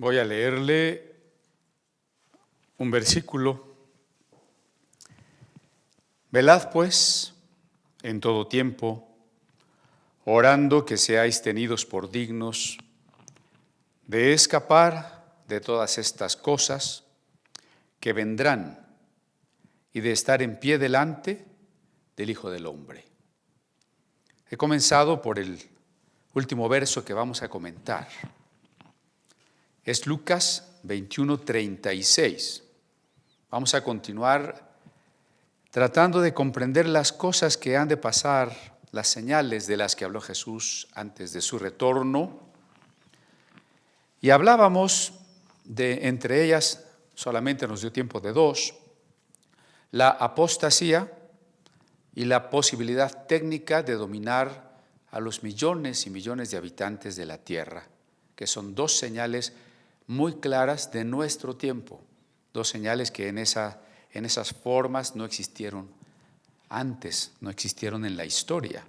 Voy a leerle un versículo. Velad pues en todo tiempo, orando que seáis tenidos por dignos de escapar de todas estas cosas que vendrán y de estar en pie delante del Hijo del Hombre. He comenzado por el último verso que vamos a comentar. Es Lucas 21:36. Vamos a continuar tratando de comprender las cosas que han de pasar, las señales de las que habló Jesús antes de su retorno. Y hablábamos de, entre ellas, solamente nos dio tiempo de dos, la apostasía y la posibilidad técnica de dominar a los millones y millones de habitantes de la tierra, que son dos señales muy claras de nuestro tiempo, dos señales que en esas formas no existieron antes, no existieron en la historia.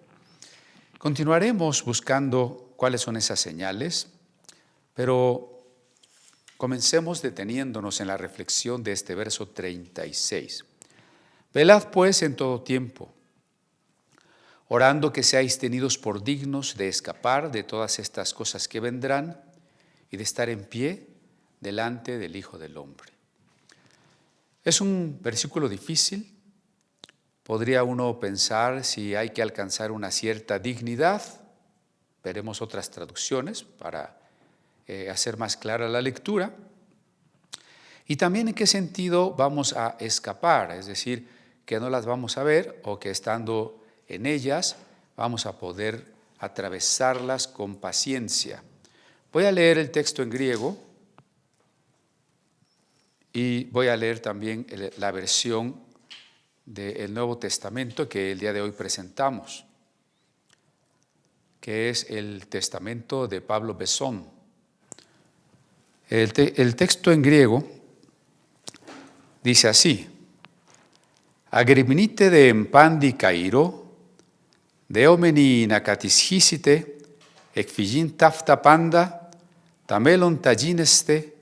Continuaremos buscando cuáles son esas señales, pero comencemos deteniéndonos en la reflexión de este verso 36. Velad pues en todo tiempo, orando que seáis tenidos por dignos de escapar de todas estas cosas que vendrán y de estar en pie delante del Hijo del Hombre. Es un versículo difícil. Podría uno pensar si hay que alcanzar una cierta dignidad. Veremos otras traducciones para hacer más clara la lectura. Y también en qué sentido vamos a escapar, es decir, que no las vamos a ver o que estando en ellas vamos a poder atravesarlas con paciencia. Voy a leer el texto en griego y voy a leer también la versión del Nuevo Testamento que el día de hoy presentamos, que es el Testamento de Pablo Besón. El texto en griego dice así: Agrimnite de empandi kairo, deomeni nakatishisite, ekfigin tafta panda, tamelon tagineste,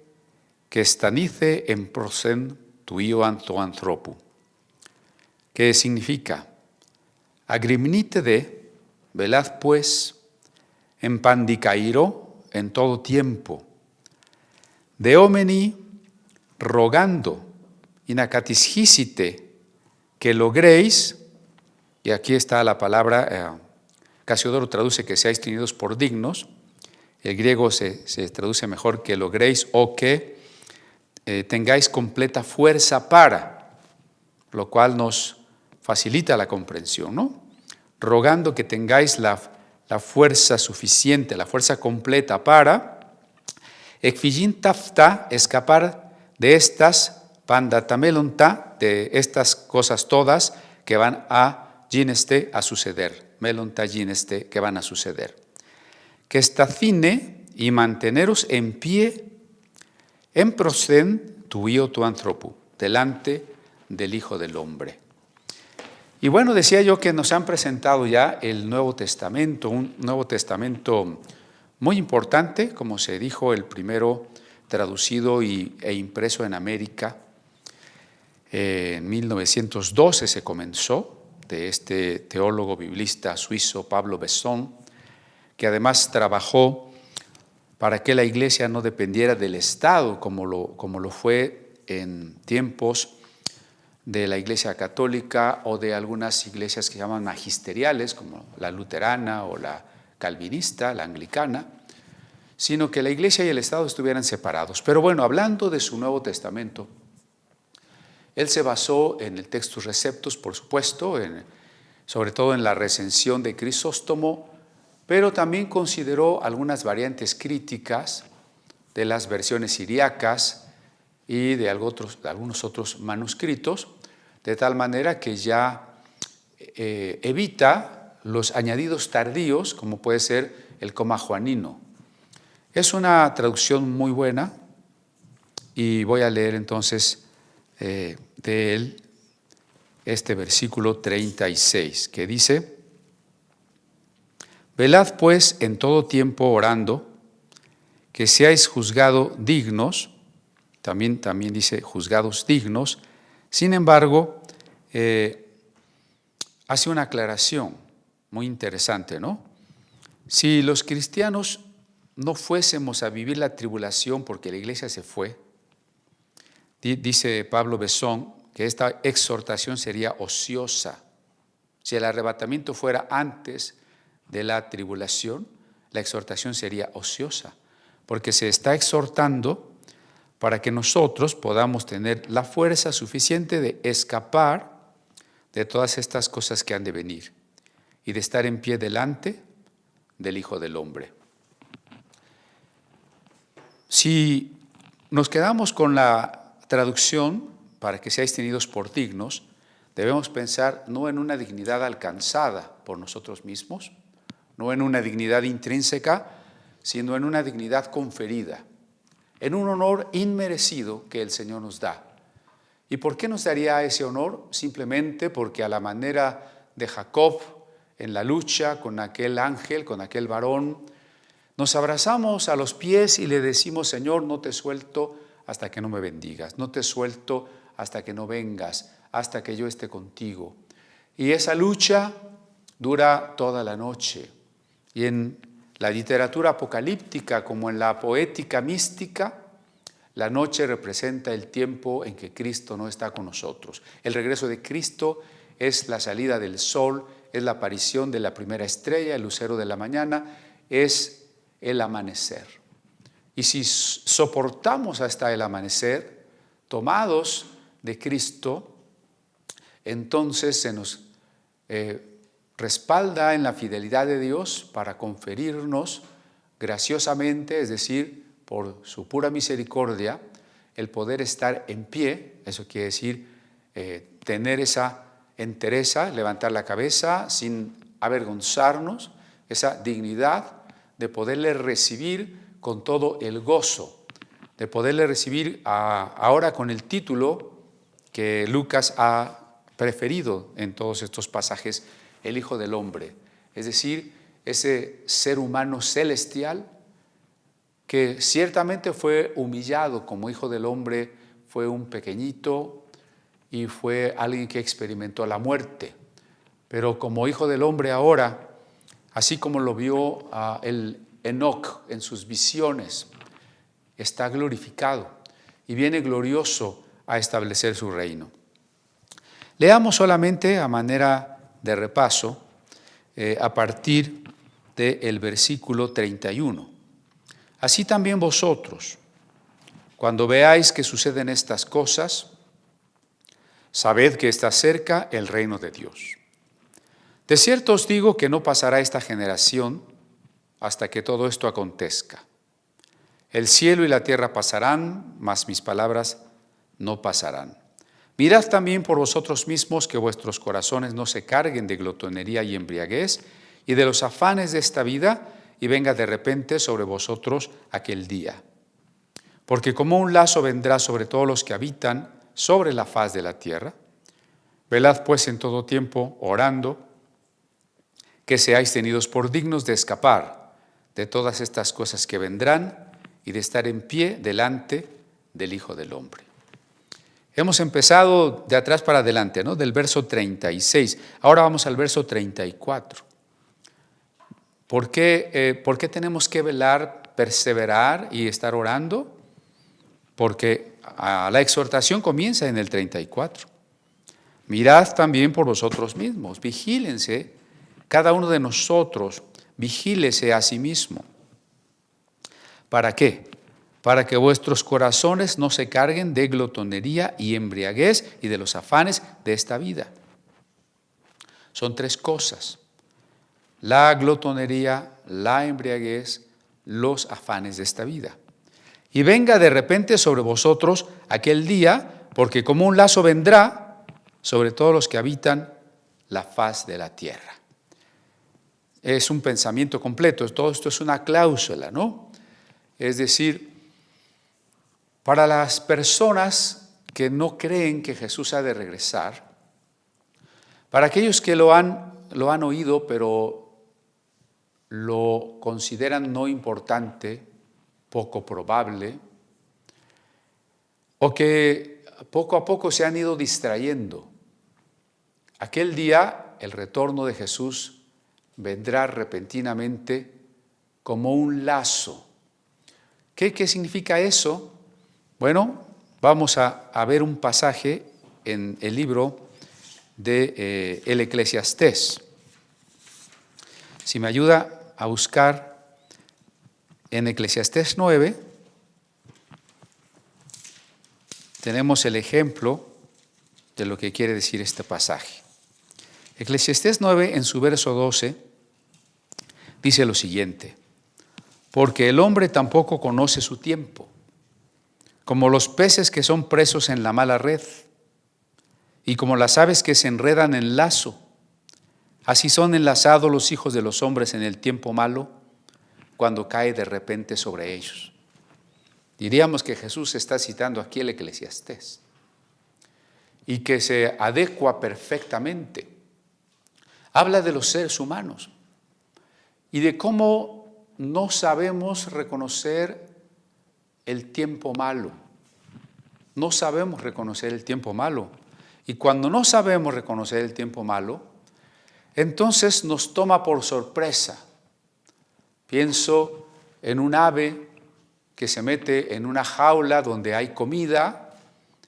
que estanice en prosen tuio anthropu. ¿Qué significa? Agrimnite de, velad pues, empandi kairo, en todo tiempo, deomeni, rogando, inakatishisite, que logréis, y aquí está la palabra, Casiodoro traduce que seáis tenidos por dignos, el griego se traduce mejor que logréis o que tengáis completa fuerza para, lo cual nos facilita la comprensión, ¿no? Rogando que tengáis la fuerza suficiente, la fuerza completa para, ekfigin tafta, escapar de estas, pandatamelonta, de estas cosas todas que van a gineste, a suceder, melonta gineste, que van a suceder. Que estacine y manteneros en pie en prosen tuio tu anthropu, delante del Hijo del Hombre. Y bueno, decía yo que nos han presentado ya el Nuevo Testamento, un Nuevo Testamento muy importante, como se dijo, el primero traducido e impreso en América. En 1912 se comenzó, de este teólogo biblista suizo Pablo Besón, que además trabajó para que la Iglesia no dependiera del Estado, como lo fue en tiempos de la Iglesia Católica o de algunas iglesias que se llaman magisteriales, como la luterana o la calvinista, la anglicana, sino que la Iglesia y el Estado estuvieran separados. Pero bueno, hablando de su Nuevo Testamento, él se basó en el Textus Receptus, por supuesto, sobre todo en la recensión de Crisóstomo, pero también consideró algunas variantes críticas de las versiones siriacas y de algunos otros manuscritos, de tal manera que ya evita los añadidos tardíos, como puede ser el coma juanino. Es una traducción muy buena y voy a leer entonces de él este versículo 36, que dice: Velad pues en todo tiempo orando, que seáis juzgados dignos, también dice juzgados dignos. Sin embargo, hace una aclaración muy interesante, ¿no? Si los cristianos no fuésemos a vivir la tribulación porque la iglesia se fue, dice Pablo Besón que esta exhortación sería ociosa. Si el arrebatamiento fuera antes de la tribulación, la exhortación sería ociosa, porque se está exhortando para que nosotros podamos tener la fuerza suficiente de escapar de todas estas cosas que han de venir y de estar en pie delante del Hijo del Hombre. Si nos quedamos con la traducción, para que seáis tenidos por dignos, debemos pensar no en una dignidad alcanzada por nosotros mismos, no en una dignidad intrínseca, sino en una dignidad conferida, en un honor inmerecido que el Señor nos da. ¿Y por qué nos daría ese honor? Simplemente porque a la manera de Jacob en la lucha con aquel ángel, con aquel varón, nos abrazamos a los pies y le decimos: Señor, no te suelto hasta que no me bendigas, no te suelto hasta que no vengas, hasta que yo esté contigo. Y esa lucha dura toda la noche. Y en la literatura apocalíptica, como en la poética mística, la noche representa el tiempo en que Cristo no está con nosotros. El regreso de Cristo es la salida del sol, es la aparición de la primera estrella, el lucero de la mañana, es el amanecer. Y si soportamos hasta el amanecer, tomados de Cristo, entonces se nos respalda en la fidelidad de Dios para conferirnos graciosamente, es decir, por su pura misericordia, el poder estar en pie. Eso quiere decir tener esa entereza, levantar la cabeza sin avergonzarnos, esa dignidad de poderle recibir con todo el gozo, de poderle recibir ahora con el título que Lucas ha preferido en todos estos pasajes, el Hijo del Hombre, es decir, ese ser humano celestial que ciertamente fue humillado como Hijo del Hombre, fue un pequeñito y fue alguien que experimentó la muerte, pero como Hijo del Hombre ahora, así como lo vio el Enoc en sus visiones, está glorificado y viene glorioso a establecer su reino. Leamos solamente a manera de repaso a partir del versículo 31. Así también vosotros, cuando veáis que suceden estas cosas, sabed que está cerca el reino de Dios. De cierto os digo que no pasará esta generación hasta que todo esto acontezca. El cielo y la tierra pasarán, mas mis palabras no pasarán. Mirad también por vosotros mismos que vuestros corazones no se carguen de glotonería y embriaguez y de los afanes de esta vida, y venga de repente sobre vosotros aquel día. Porque como un lazo vendrá sobre todos los que habitan sobre la faz de la tierra. Velad pues en todo tiempo, orando, que seáis tenidos por dignos de escapar de todas estas cosas que vendrán y de estar en pie delante del Hijo del Hombre. Hemos empezado de atrás para adelante, ¿no? Del verso 36. Ahora vamos al verso 34. ¿Por qué tenemos que velar, perseverar y estar orando? Porque la exhortación comienza en el 34. Mirad también por vosotros mismos, vigílense, cada uno de nosotros, vigílese a sí mismo. ¿Para qué? Para que vuestros corazones no se carguen de glotonería y embriaguez y de los afanes de esta vida. Son tres cosas: la glotonería, la embriaguez, los afanes de esta vida. Y venga de repente sobre vosotros aquel día, porque como un lazo vendrá sobre todos los que habitan la faz de la tierra. Es un pensamiento completo, todo esto es una cláusula, ¿no? Es decir, para las personas que no creen que Jesús ha de regresar, para aquellos que lo han oído pero lo consideran no importante, poco probable, o que poco a poco se han ido distrayendo. Aquel día el retorno de Jesús vendrá repentinamente como un lazo. ¿Qué significa eso? Bueno, vamos a ver un pasaje en el libro de el Eclesiastés. Si me ayuda a buscar en Eclesiastés 9, tenemos el ejemplo de lo que quiere decir este pasaje. Eclesiastés 9, en su verso 12, dice lo siguiente: porque el hombre tampoco conoce su tiempo, como los peces que son presos en la mala red, y como las aves que se enredan en lazo, así son enlazados los hijos de los hombres en el tiempo malo, cuando cae de repente sobre ellos. Diríamos que Jesús está citando aquí el Eclesiastés y que se adecua perfectamente. Habla de los seres humanos y de cómo no sabemos reconocer el tiempo malo. No sabemos reconocer el tiempo malo. Y cuando no sabemos reconocer el tiempo malo, entonces nos toma por sorpresa. Pienso en un ave que se mete en una jaula donde hay comida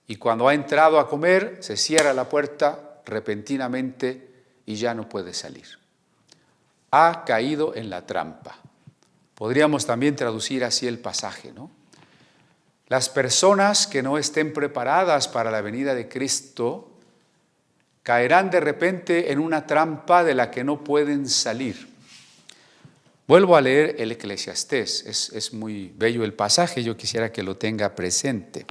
y cuando ha entrado a comer se cierra la puerta repentinamente y ya no puede salir. Ha caído en la trampa. Podríamos también traducir así el pasaje, ¿no? Las personas que no estén preparadas para la venida de Cristo caerán de repente en una trampa de la que no pueden salir. Vuelvo a leer el Eclesiastés, es muy bello el pasaje, yo quisiera que lo tenga presente.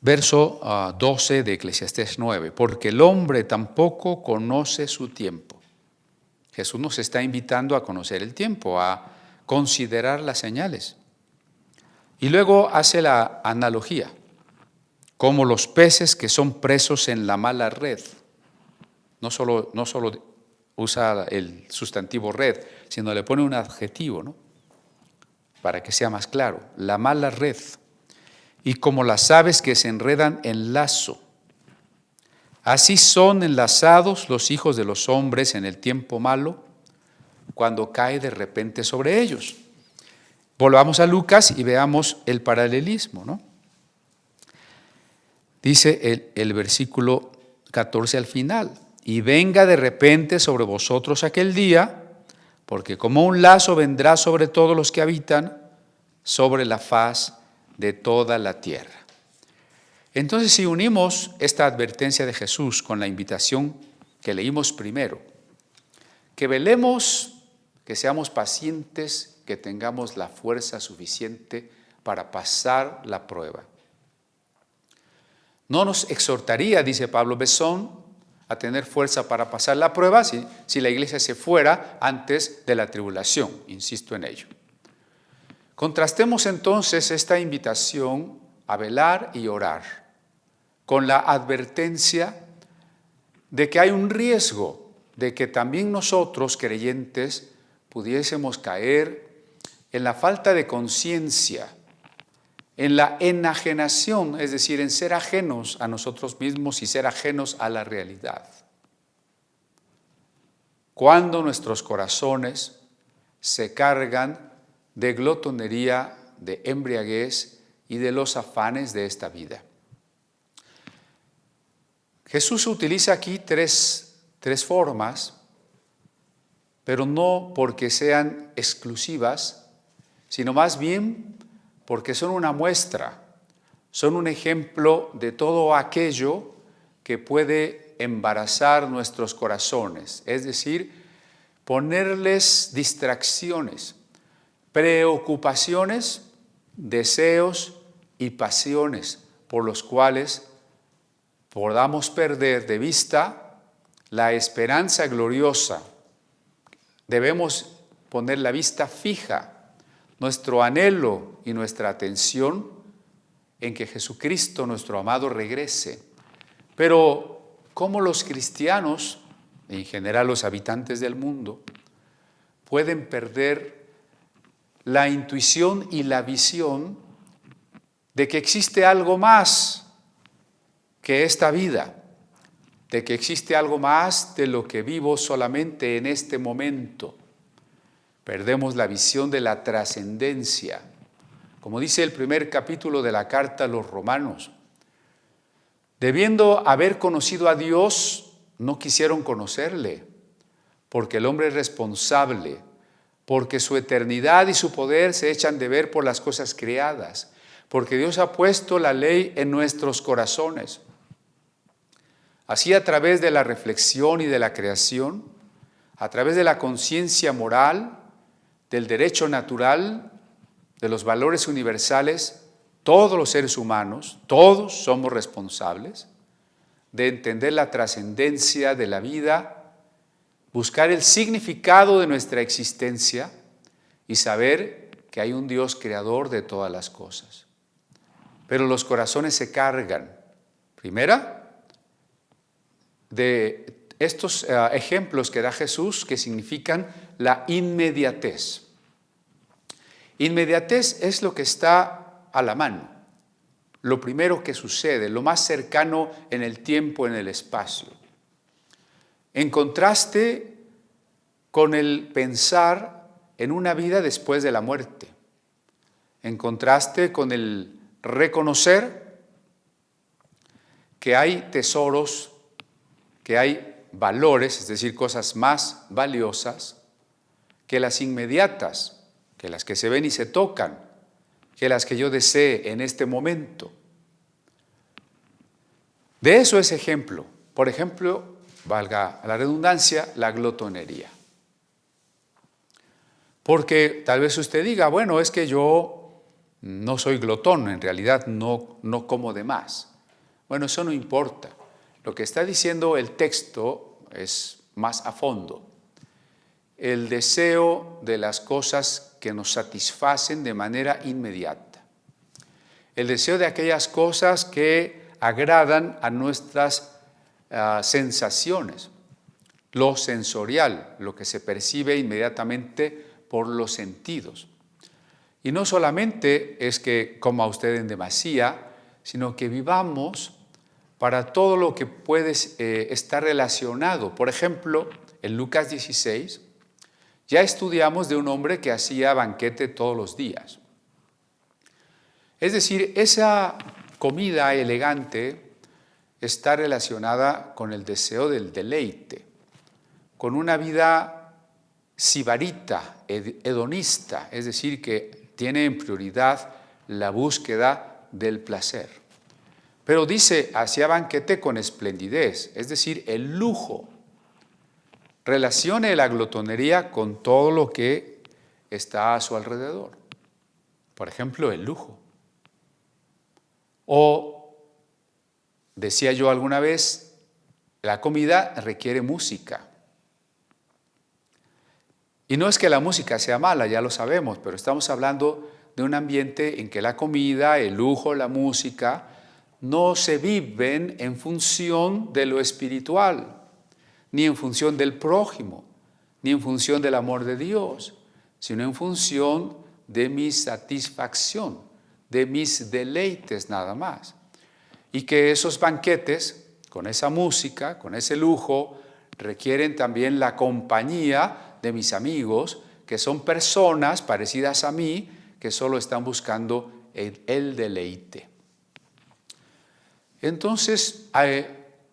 Verso 12 de Eclesiastés 9, porque el hombre tampoco conoce su tiempo. Jesús nos está invitando a conocer el tiempo, a considerar las señales. Y luego hace la analogía, como los peces que son presos en la mala red. No solo usa el sustantivo red, sino le pone un adjetivo, ¿no? Para que sea más claro, la mala red. Y como las aves que se enredan en lazo. Así son enlazados los hijos de los hombres en el tiempo malo, cuando cae de repente sobre ellos. Volvamos a Lucas y veamos el paralelismo, ¿no? Dice el versículo 14 al final: y venga de repente sobre vosotros aquel día, porque como un lazo vendrá sobre todos los que habitan sobre la faz de toda la tierra. Entonces, si unimos esta advertencia de Jesús con la invitación que leímos primero, que velemos, que seamos pacientes, que tengamos la fuerza suficiente para pasar la prueba. No nos exhortaría, dice Pablo Besón, a tener fuerza para pasar la prueba si la iglesia se fuera antes de la tribulación, insisto en ello. Contrastemos entonces esta invitación a velar y orar con la advertencia de que hay un riesgo de que también nosotros, creyentes, pudiésemos caer en la falta de conciencia, en la enajenación, es decir, en ser ajenos a nosotros mismos y ser ajenos a la realidad. Cuando nuestros corazones se cargan de glotonería, de embriaguez y de los afanes de esta vida. Jesús utiliza aquí tres formas, pero no porque sean exclusivas, sino más bien porque son una muestra, son un ejemplo de todo aquello que puede embarazar nuestros corazones, es decir, ponerles distracciones, preocupaciones, deseos y pasiones por los cuales podamos perder de vista la esperanza gloriosa. Debemos poner la vista fija, nuestro anhelo y nuestra atención en que Jesucristo, nuestro amado, regrese. Pero ¿cómo los cristianos, en general los habitantes del mundo, pueden perder la intuición y la visión de que existe algo más que esta vida, de que existe algo más de lo que vivo solamente en este momento. Perdemos la visión de la trascendencia. Como dice el primer capítulo de la carta a los Romanos, debiendo haber conocido a Dios, no quisieron conocerle, porque el hombre es responsable, porque su eternidad y su poder se echan de ver por las cosas creadas, porque Dios ha puesto la ley en nuestros corazones. Así, a través de la reflexión y de la creación, a través de la conciencia moral, del derecho natural, de los valores universales, todos los seres humanos, todos somos responsables de entender la trascendencia de la vida, buscar el significado de nuestra existencia y saber que hay un Dios creador de todas las cosas. Pero los corazones se cargan, primera, de estos ejemplos que da Jesús, que significan la inmediatez. Inmediatez es lo que está a la mano, lo primero que sucede, lo más cercano en el tiempo, en el espacio. En contraste con el pensar en una vida después de la muerte, en contraste con el reconocer que hay tesoros, que hay valores, es decir, cosas más valiosas que las inmediatas, que las que se ven y se tocan, que las que yo desee en este momento. De eso es ejemplo. Por ejemplo, valga la redundancia, la glotonería. Porque tal vez usted diga, bueno, es que yo no soy glotón, en realidad no como de más. Bueno, eso no importa. Lo que está diciendo el texto es más a fondo. El deseo de las cosas que nos satisfacen de manera inmediata. El deseo de aquellas cosas que agradan a nuestras sensaciones. Lo sensorial, lo que se percibe inmediatamente por los sentidos. Y no solamente es que coma usted en demasía, sino que vivamos para todo lo que puede estar relacionado. Por ejemplo, en Lucas 16, ya estudiamos de un hombre que hacía banquete todos los días. Es decir, esa comida elegante está relacionada con el deseo del deleite, con una vida sibarita, hedonista, es decir, que tiene en prioridad la búsqueda del placer. Pero dice, hacía banquete con esplendidez, es decir, el lujo. Relacione la glotonería con todo lo que está a su alrededor. Por ejemplo, el lujo. O, decía yo alguna vez, la comida requiere música. Y no es que la música sea mala, ya lo sabemos, pero estamos hablando de un ambiente en que la comida, el lujo, la música, no se viven en función de lo espiritual, ni en función del prójimo, ni en función del amor de Dios, sino en función de mi satisfacción, de mis deleites nada más. Y que esos banquetes, con esa música, con ese lujo, requieren también la compañía de mis amigos, que son personas parecidas a mí, que solo están buscando el deleite. Entonces,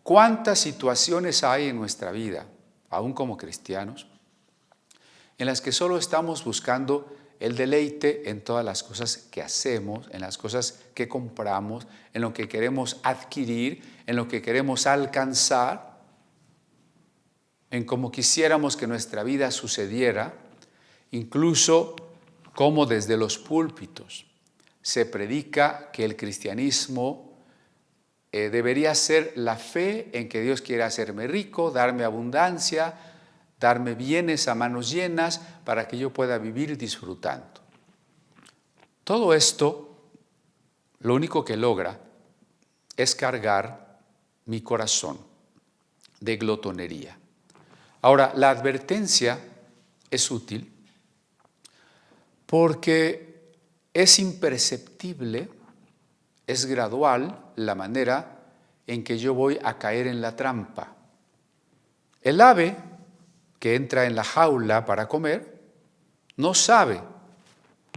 ¿cuántas situaciones hay en nuestra vida, aún como cristianos, en las que solo estamos buscando el deleite en todas las cosas que hacemos, en las cosas que compramos, en lo que queremos adquirir, en lo que queremos alcanzar, en cómo quisiéramos que nuestra vida sucediera, incluso como desde los púlpitos se predica que el cristianismo debería ser la fe en que Dios quiere hacerme rico, darme abundancia, darme bienes a manos llenas para que yo pueda vivir disfrutando. Todo esto, lo único que logra es cargar mi corazón de glotonería. Ahora, la advertencia es útil Porque es imperceptible, es gradual la manera en que yo voy a caer en la trampa. El ave que entra en la jaula para comer no sabe,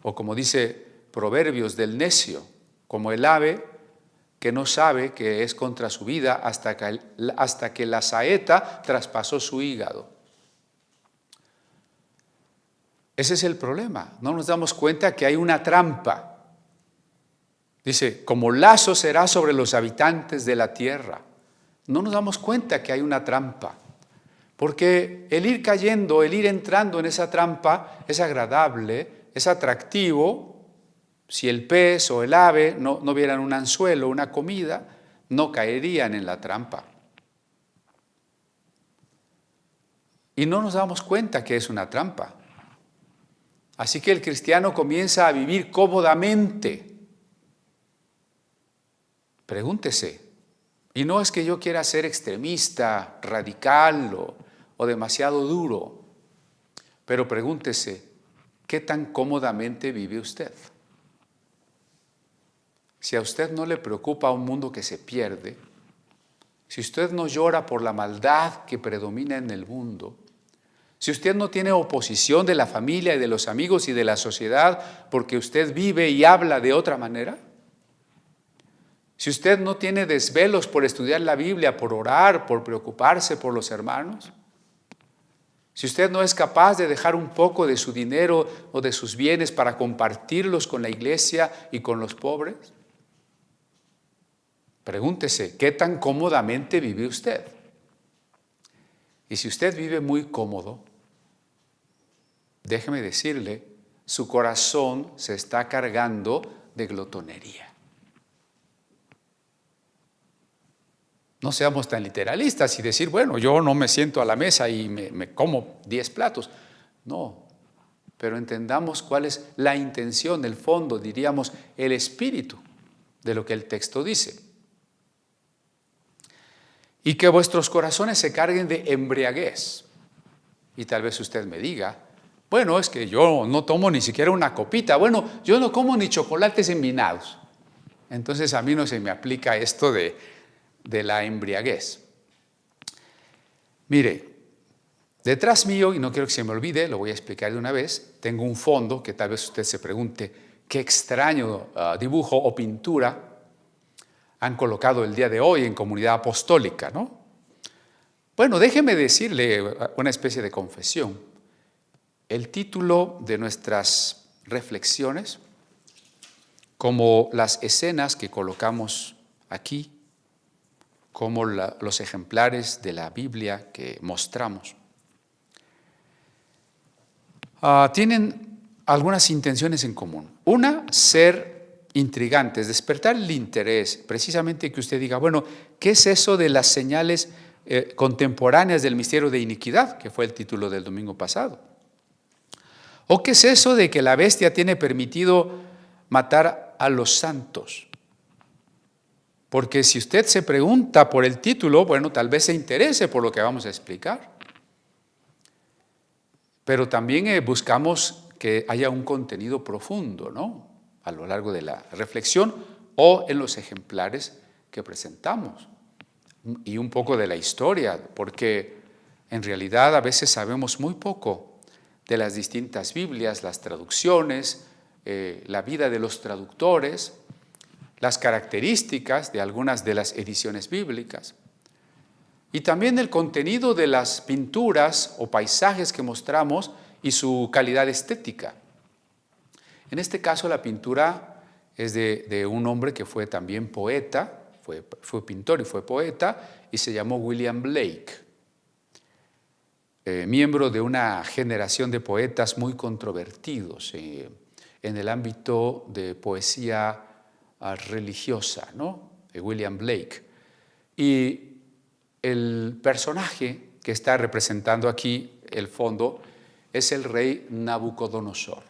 o como dice Proverbios del necio, como el ave que no sabe que es contra su vida hasta que la saeta traspasó su hígado. Ese es el problema, no nos damos cuenta que hay una trampa. Dice, como lazo será sobre los habitantes de la tierra. No nos damos cuenta que hay una trampa, porque el ir cayendo, el ir entrando en esa trampa es agradable, es atractivo. Si el pez o el ave no vieran un anzuelo, una comida, no caerían en la trampa. Y no nos damos cuenta que es una trampa. Así que el cristiano comienza a vivir cómodamente. Pregúntese, y no es que yo quiera ser extremista, radical o demasiado duro, pero pregúntese, ¿qué tan cómodamente vive usted? Si a usted no le preocupa un mundo que se pierde, si usted no llora por la maldad que predomina en el mundo, si usted no tiene oposición de la familia y de los amigos y de la sociedad porque usted vive y habla de otra manera, si usted no tiene desvelos por estudiar la Biblia, por orar, por preocuparse por los hermanos, si usted no es capaz de dejar un poco de su dinero o de sus bienes para compartirlos con la iglesia y con los pobres, pregúntese, ¿qué tan cómodamente vive usted? Y si usted vive muy cómodo, déjeme decirle, su corazón se está cargando de glotonería. No seamos tan literalistas y decir, bueno, yo no me siento a la mesa y me como 10 platos. No, pero entendamos cuál es la intención, el fondo, diríamos, el espíritu de lo que el texto dice. Y que vuestros corazones se carguen de embriaguez. Y tal vez usted me diga, bueno, es que yo no tomo ni siquiera una copita. Bueno, yo no como ni chocolates envinados. Entonces a mí no se me aplica esto de la embriaguez. Mire, detrás mío, y no quiero que se me olvide, lo voy a explicar de una vez, tengo un fondo que tal vez usted se pregunte, qué extraño dibujo o pintura han colocado el día de hoy en Comunidad Apostólica, ¿no? Bueno, déjeme decirle una especie de confesión. El título de nuestras reflexiones, como las escenas que colocamos aquí, como los ejemplares de la Biblia que mostramos, tienen algunas intenciones en común. Una, ser intrigantes, despertar el interés, precisamente que usted diga, bueno, ¿qué es eso de las señales contemporáneas del misterio de iniquidad? Que fue el título del domingo pasado. ¿O qué es eso de que la bestia tiene permitido matar a los santos? Porque si usted se pregunta por el título, bueno, tal vez se interese por lo que vamos a explicar. Pero también buscamos que haya un contenido profundo, ¿no?, a lo largo de la reflexión o en los ejemplares que presentamos. Y un poco de la historia, porque en realidad a veces sabemos muy poco de las distintas Biblias, las traducciones, la vida de los traductores, las características de algunas de las ediciones bíblicas y también el contenido de las pinturas o paisajes que mostramos y su calidad estética. En este caso la pintura es de un hombre que fue también poeta, fue pintor y fue poeta, y se llamó William Blake, miembro de una generación de poetas muy controvertidos en el ámbito de poesía religiosa, ¿no?, de William Blake. Y el personaje que está representando aquí el fondo es el rey Nabucodonosor.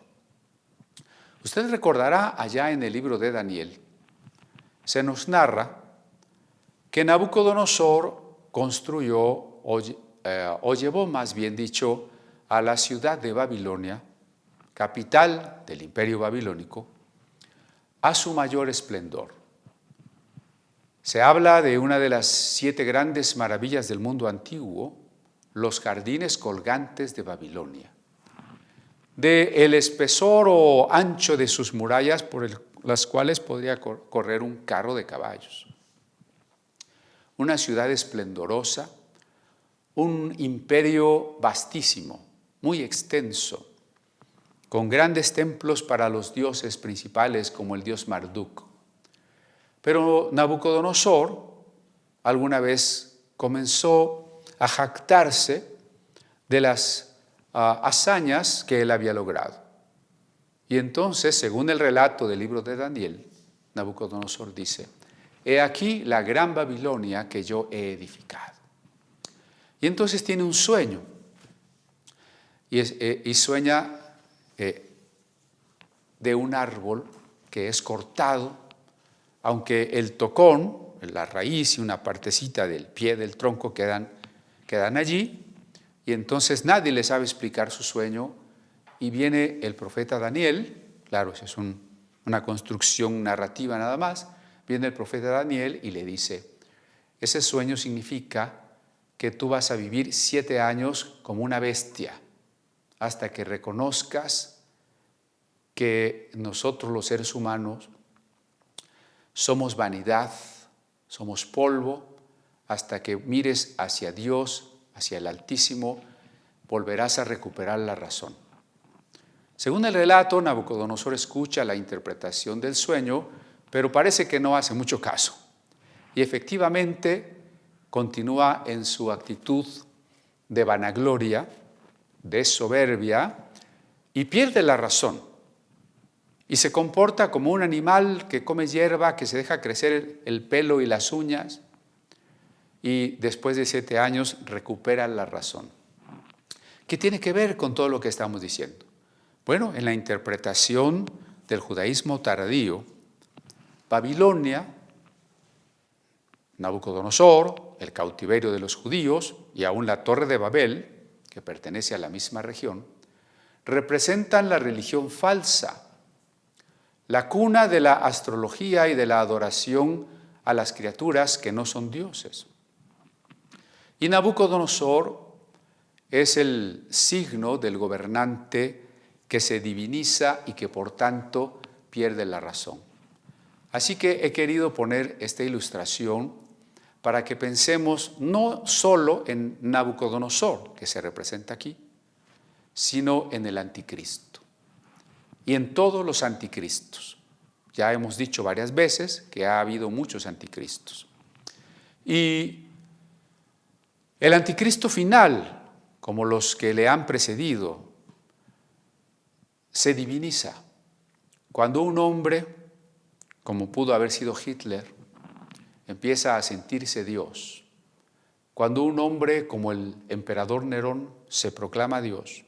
Usted recordará allá en el libro de Daniel, se nos narra que Nabucodonosor construyó o llevó, más bien dicho, a la ciudad de Babilonia capital del imperio babilónico, a su mayor esplendor. Se habla de una de las 7 grandes maravillas del mundo antiguo, los jardines colgantes de Babilonia, de el espesor o ancho de sus murallas por las cuales podría correr un carro de caballos. Una ciudad esplendorosa, un imperio vastísimo, muy extenso, con grandes templos para los dioses principales como el dios Marduk. Pero Nabucodonosor alguna vez comenzó a jactarse de las hazañas que él había logrado. Y entonces, según el relato del libro de Daniel, Nabucodonosor dice: he aquí la gran Babilonia que yo he edificado. Y entonces tiene un sueño, y sueña de un árbol que es cortado, aunque el tocón, la raíz y una partecita del pie del tronco quedan allí, y entonces nadie le sabe explicar su sueño, y viene el profeta Daniel, claro, es una construcción narrativa nada más, viene el profeta Daniel y le dice: ese sueño significa que tú vas a vivir 7 años como una bestia, hasta que reconozcas que nosotros los seres humanos somos vanidad, somos polvo, hasta que mires hacia Dios, hacia el Altísimo, volverás a recuperar la razón. Según el relato, Nabucodonosor escucha la interpretación del sueño, pero parece que no hace mucho caso. Y efectivamente continúa en su actitud de vanagloria, de soberbia, y pierde la razón. Y se comporta como un animal que come hierba, que se deja crecer el pelo y las uñas, y después de 7 años recupera la razón. ¿Qué tiene que ver con todo lo que estamos diciendo? Bueno, en la interpretación del judaísmo tardío, Babilonia, Nabucodonosor, el cautiverio de los judíos, y aún la Torre de Babel, que pertenece a la misma región, representan la religión falsa, la cuna de la astrología y de la adoración a las criaturas que no son dioses. Y Nabucodonosor es el signo del gobernante que se diviniza y que por tanto pierde la razón. Así que he querido poner esta ilustración para que pensemos no solo en Nabucodonosor, que se representa aquí, sino en el anticristo y en todos los anticristos. Ya hemos dicho varias veces que ha habido muchos anticristos. Y el anticristo final, como los que le han precedido, se diviniza. Cuando un hombre, como pudo haber sido Hitler, empieza a sentirse Dios. Cuando un hombre como el emperador Nerón se proclama Dios,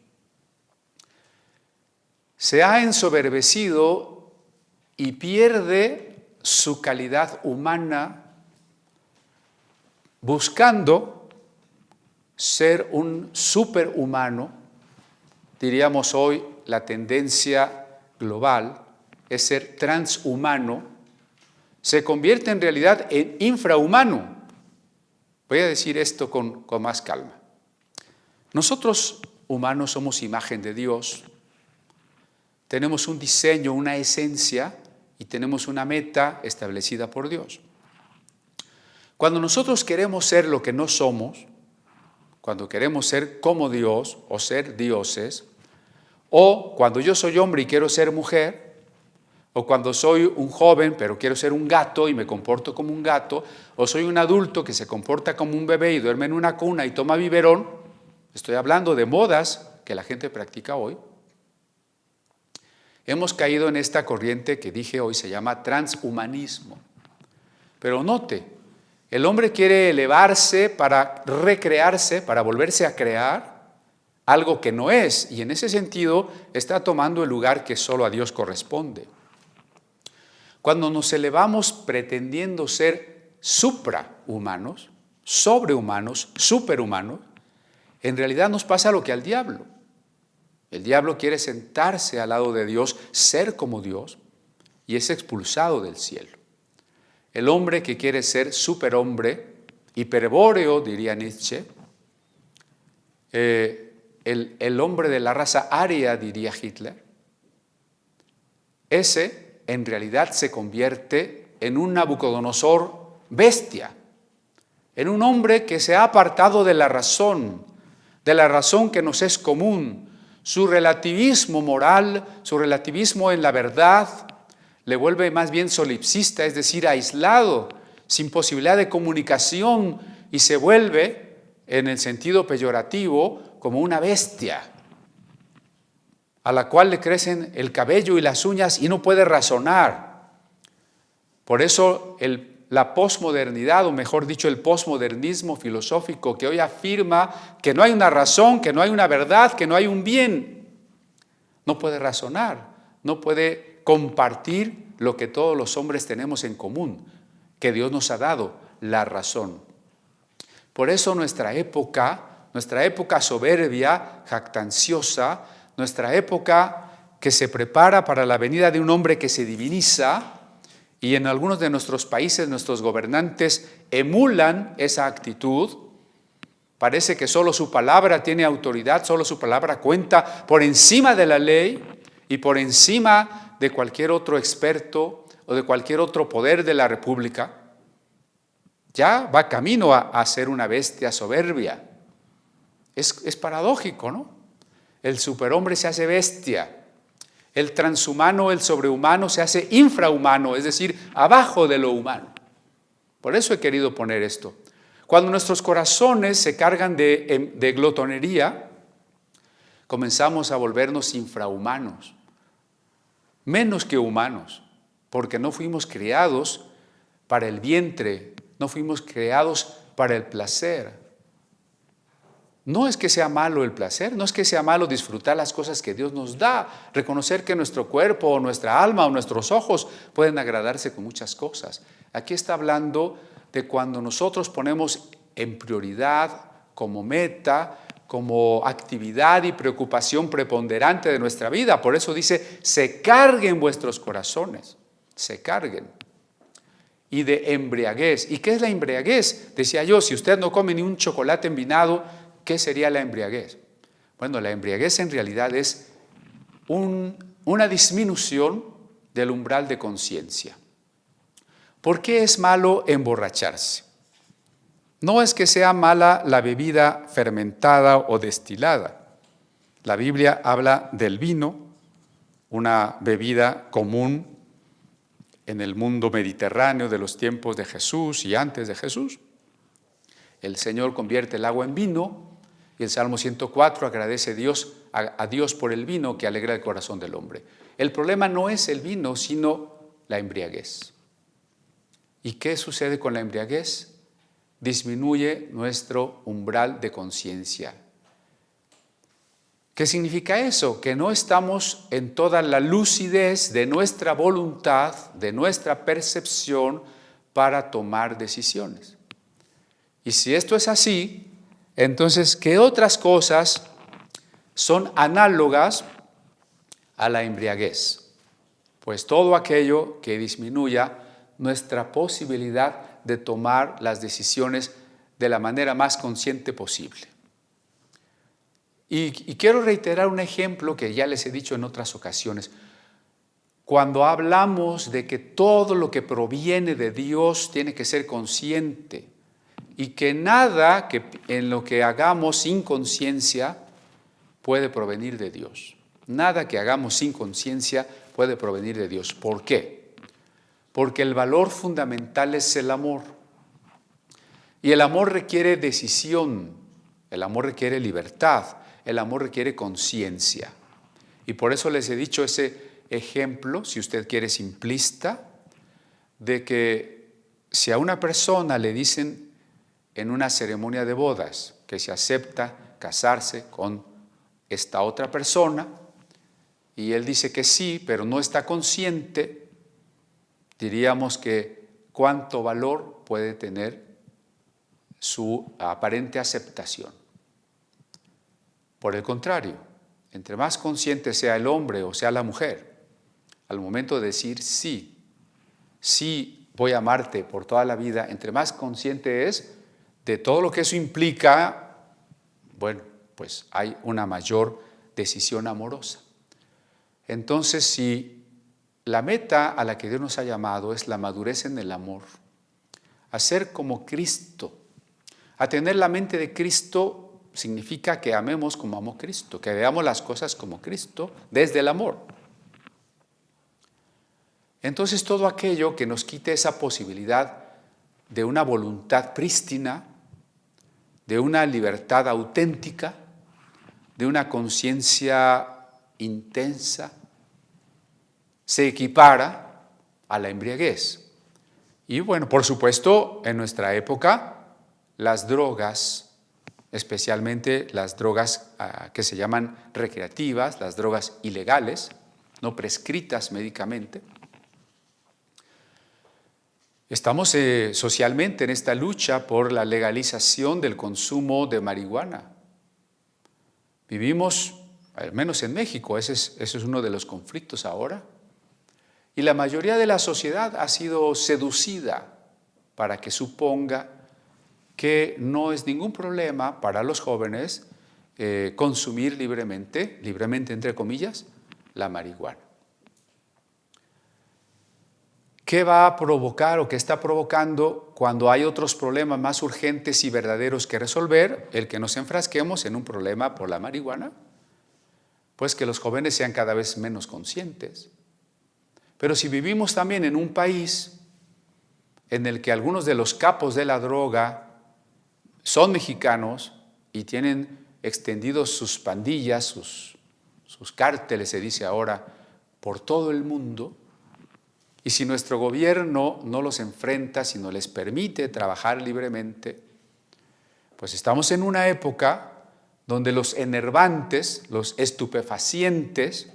se ha ensoberbecido y pierde su calidad humana buscando ser un superhumano. Diríamos hoy la tendencia global es ser transhumano, se convierte en realidad en infrahumano. Voy a decir esto con más calma. Nosotros humanos somos imagen de Dios, tenemos un diseño, una esencia y tenemos una meta establecida por Dios. Cuando nosotros queremos ser lo que no somos, cuando queremos ser como Dios o ser dioses, o cuando yo soy hombre y quiero ser mujer, o cuando soy un joven pero quiero ser un gato y me comporto como un gato, o soy un adulto que se comporta como un bebé y duerme en una cuna y toma biberón, estoy hablando de modas que la gente practica hoy. Hemos caído en esta corriente que dije hoy se llama transhumanismo. Pero note, el hombre quiere elevarse para recrearse, para volverse a crear algo que no es, y en ese sentido está tomando el lugar que solo a Dios corresponde. Cuando nos elevamos pretendiendo ser suprahumanos, sobrehumanos, superhumanos, en realidad nos pasa lo que al diablo. El diablo quiere sentarse al lado de Dios, ser como Dios, y es expulsado del cielo. El hombre que quiere ser superhombre, hiperbóreo, diría Nietzsche, el hombre de la raza aria, diría Hitler, ese en realidad se convierte en un Nabucodonosor bestia, en un hombre que se ha apartado de la razón que nos es común. Su relativismo moral, su relativismo en la verdad, le vuelve más bien solipsista, es decir, aislado, sin posibilidad de comunicación, y se vuelve, en el sentido peyorativo, como una bestia, a la cual le crecen el cabello y las uñas y no puede razonar. Por eso la posmodernidad, o mejor dicho, el posmodernismo filosófico, que hoy afirma que no hay una razón, que no hay una verdad, que no hay un bien, no puede razonar, no puede compartir lo que todos los hombres tenemos en común, que Dios nos ha dado, la razón. Por eso nuestra época soberbia, jactanciosa, nuestra época que se prepara para la venida de un hombre que se diviniza, y en algunos de nuestros países nuestros gobernantes emulan esa actitud. Parece que solo su palabra tiene autoridad, solo su palabra cuenta por encima de la ley y por encima de cualquier otro experto o de cualquier otro poder de la República. Ya va camino a ser una bestia soberbia. Es paradójico, ¿no? El superhombre se hace bestia. El transhumano, el sobrehumano se hace infrahumano, es decir, abajo de lo humano. Por eso he querido poner esto. Cuando nuestros corazones se cargan de glotonería, comenzamos a volvernos infrahumanos, menos que humanos, porque no fuimos creados para el vientre, no fuimos creados para el placer. No es que sea malo el placer, no es que sea malo disfrutar las cosas que Dios nos da, reconocer que nuestro cuerpo o nuestra alma o nuestros ojos pueden agradarse con muchas cosas. Aquí está hablando de cuando nosotros ponemos en prioridad, como meta, como actividad y preocupación preponderante de nuestra vida. Por eso dice, se carguen vuestros corazones, se carguen. Y de embriaguez. ¿Y qué es la embriaguez? Decía yo, si usted no come ni un chocolate envinado, ¿qué sería la embriaguez? Bueno, la embriaguez en realidad es una disminución del umbral de conciencia. ¿Por qué es malo emborracharse? No es que sea mala la bebida fermentada o destilada. La Biblia habla del vino, una bebida común en el mundo mediterráneo de los tiempos de Jesús y antes de Jesús. El Señor convierte el agua en vino y el Salmo 104 agradece a Dios por el vino que alegra el corazón del hombre. El problema no es el vino, sino la embriaguez. ¿Y qué sucede con la embriaguez? Disminuye nuestro umbral de conciencia. ¿Qué significa eso? Que no estamos en toda la lucidez de nuestra voluntad, de nuestra percepción para tomar decisiones. Y si esto es así, entonces, ¿qué otras cosas son análogas a la embriaguez? Pues todo aquello que disminuya nuestra posibilidad de tomar las decisiones de la manera más consciente posible. Y quiero reiterar un ejemplo que ya les he dicho en otras ocasiones. Cuando hablamos de que todo lo que proviene de Dios tiene que ser consciente y que nada en lo que hagamos sin conciencia puede provenir de Dios. Nada que hagamos sin conciencia puede provenir de Dios. ¿Por qué? Porque el valor fundamental es el amor. Y el amor requiere decisión, el amor requiere libertad, el amor requiere conciencia. Y por eso les he dicho ese ejemplo, si usted quiere simplista, de que si a una persona le dicen en una ceremonia de bodas que se acepta casarse con esta otra persona, y él dice que sí, pero no está consciente, diríamos que cuánto valor puede tener su aparente aceptación. Por el contrario, entre más consciente sea el hombre o sea la mujer, al momento de decir sí, sí voy a amarte por toda la vida, entre más consciente es de todo lo que eso implica, bueno, pues hay una mayor decisión amorosa. Entonces, si la meta a la que Dios nos ha llamado es la madurez en el amor, a ser como Cristo, a tener la mente de Cristo, significa que amemos como amó Cristo, que veamos las cosas como Cristo desde el amor. Entonces, todo aquello que nos quite esa posibilidad de una voluntad prístina, de una libertad auténtica, de una conciencia intensa, se equipara a la embriaguez. Y bueno, por supuesto, en nuestra época, las drogas, especialmente las drogas que se llaman recreativas, las drogas ilegales, no prescritas médicamente, estamos socialmente en esta lucha por la legalización del consumo de marihuana. Vivimos, al menos en México, ese es uno de los conflictos ahora. Y la mayoría de la sociedad ha sido seducida para que suponga que no es ningún problema para los jóvenes consumir libremente entre comillas, la marihuana. ¿Qué va a provocar o qué está provocando cuando hay otros problemas más urgentes y verdaderos que resolver, el que nos enfrasquemos en un problema por la marihuana? Pues que los jóvenes sean cada vez menos conscientes. Pero si vivimos también en un país en el que algunos de los capos de la droga son mexicanos y tienen extendidos sus pandillas, sus cárteles, se dice ahora, por todo el mundo, y si nuestro gobierno no los enfrenta, sino les permite trabajar libremente, pues estamos en una época donde los enervantes, los estupefacientes,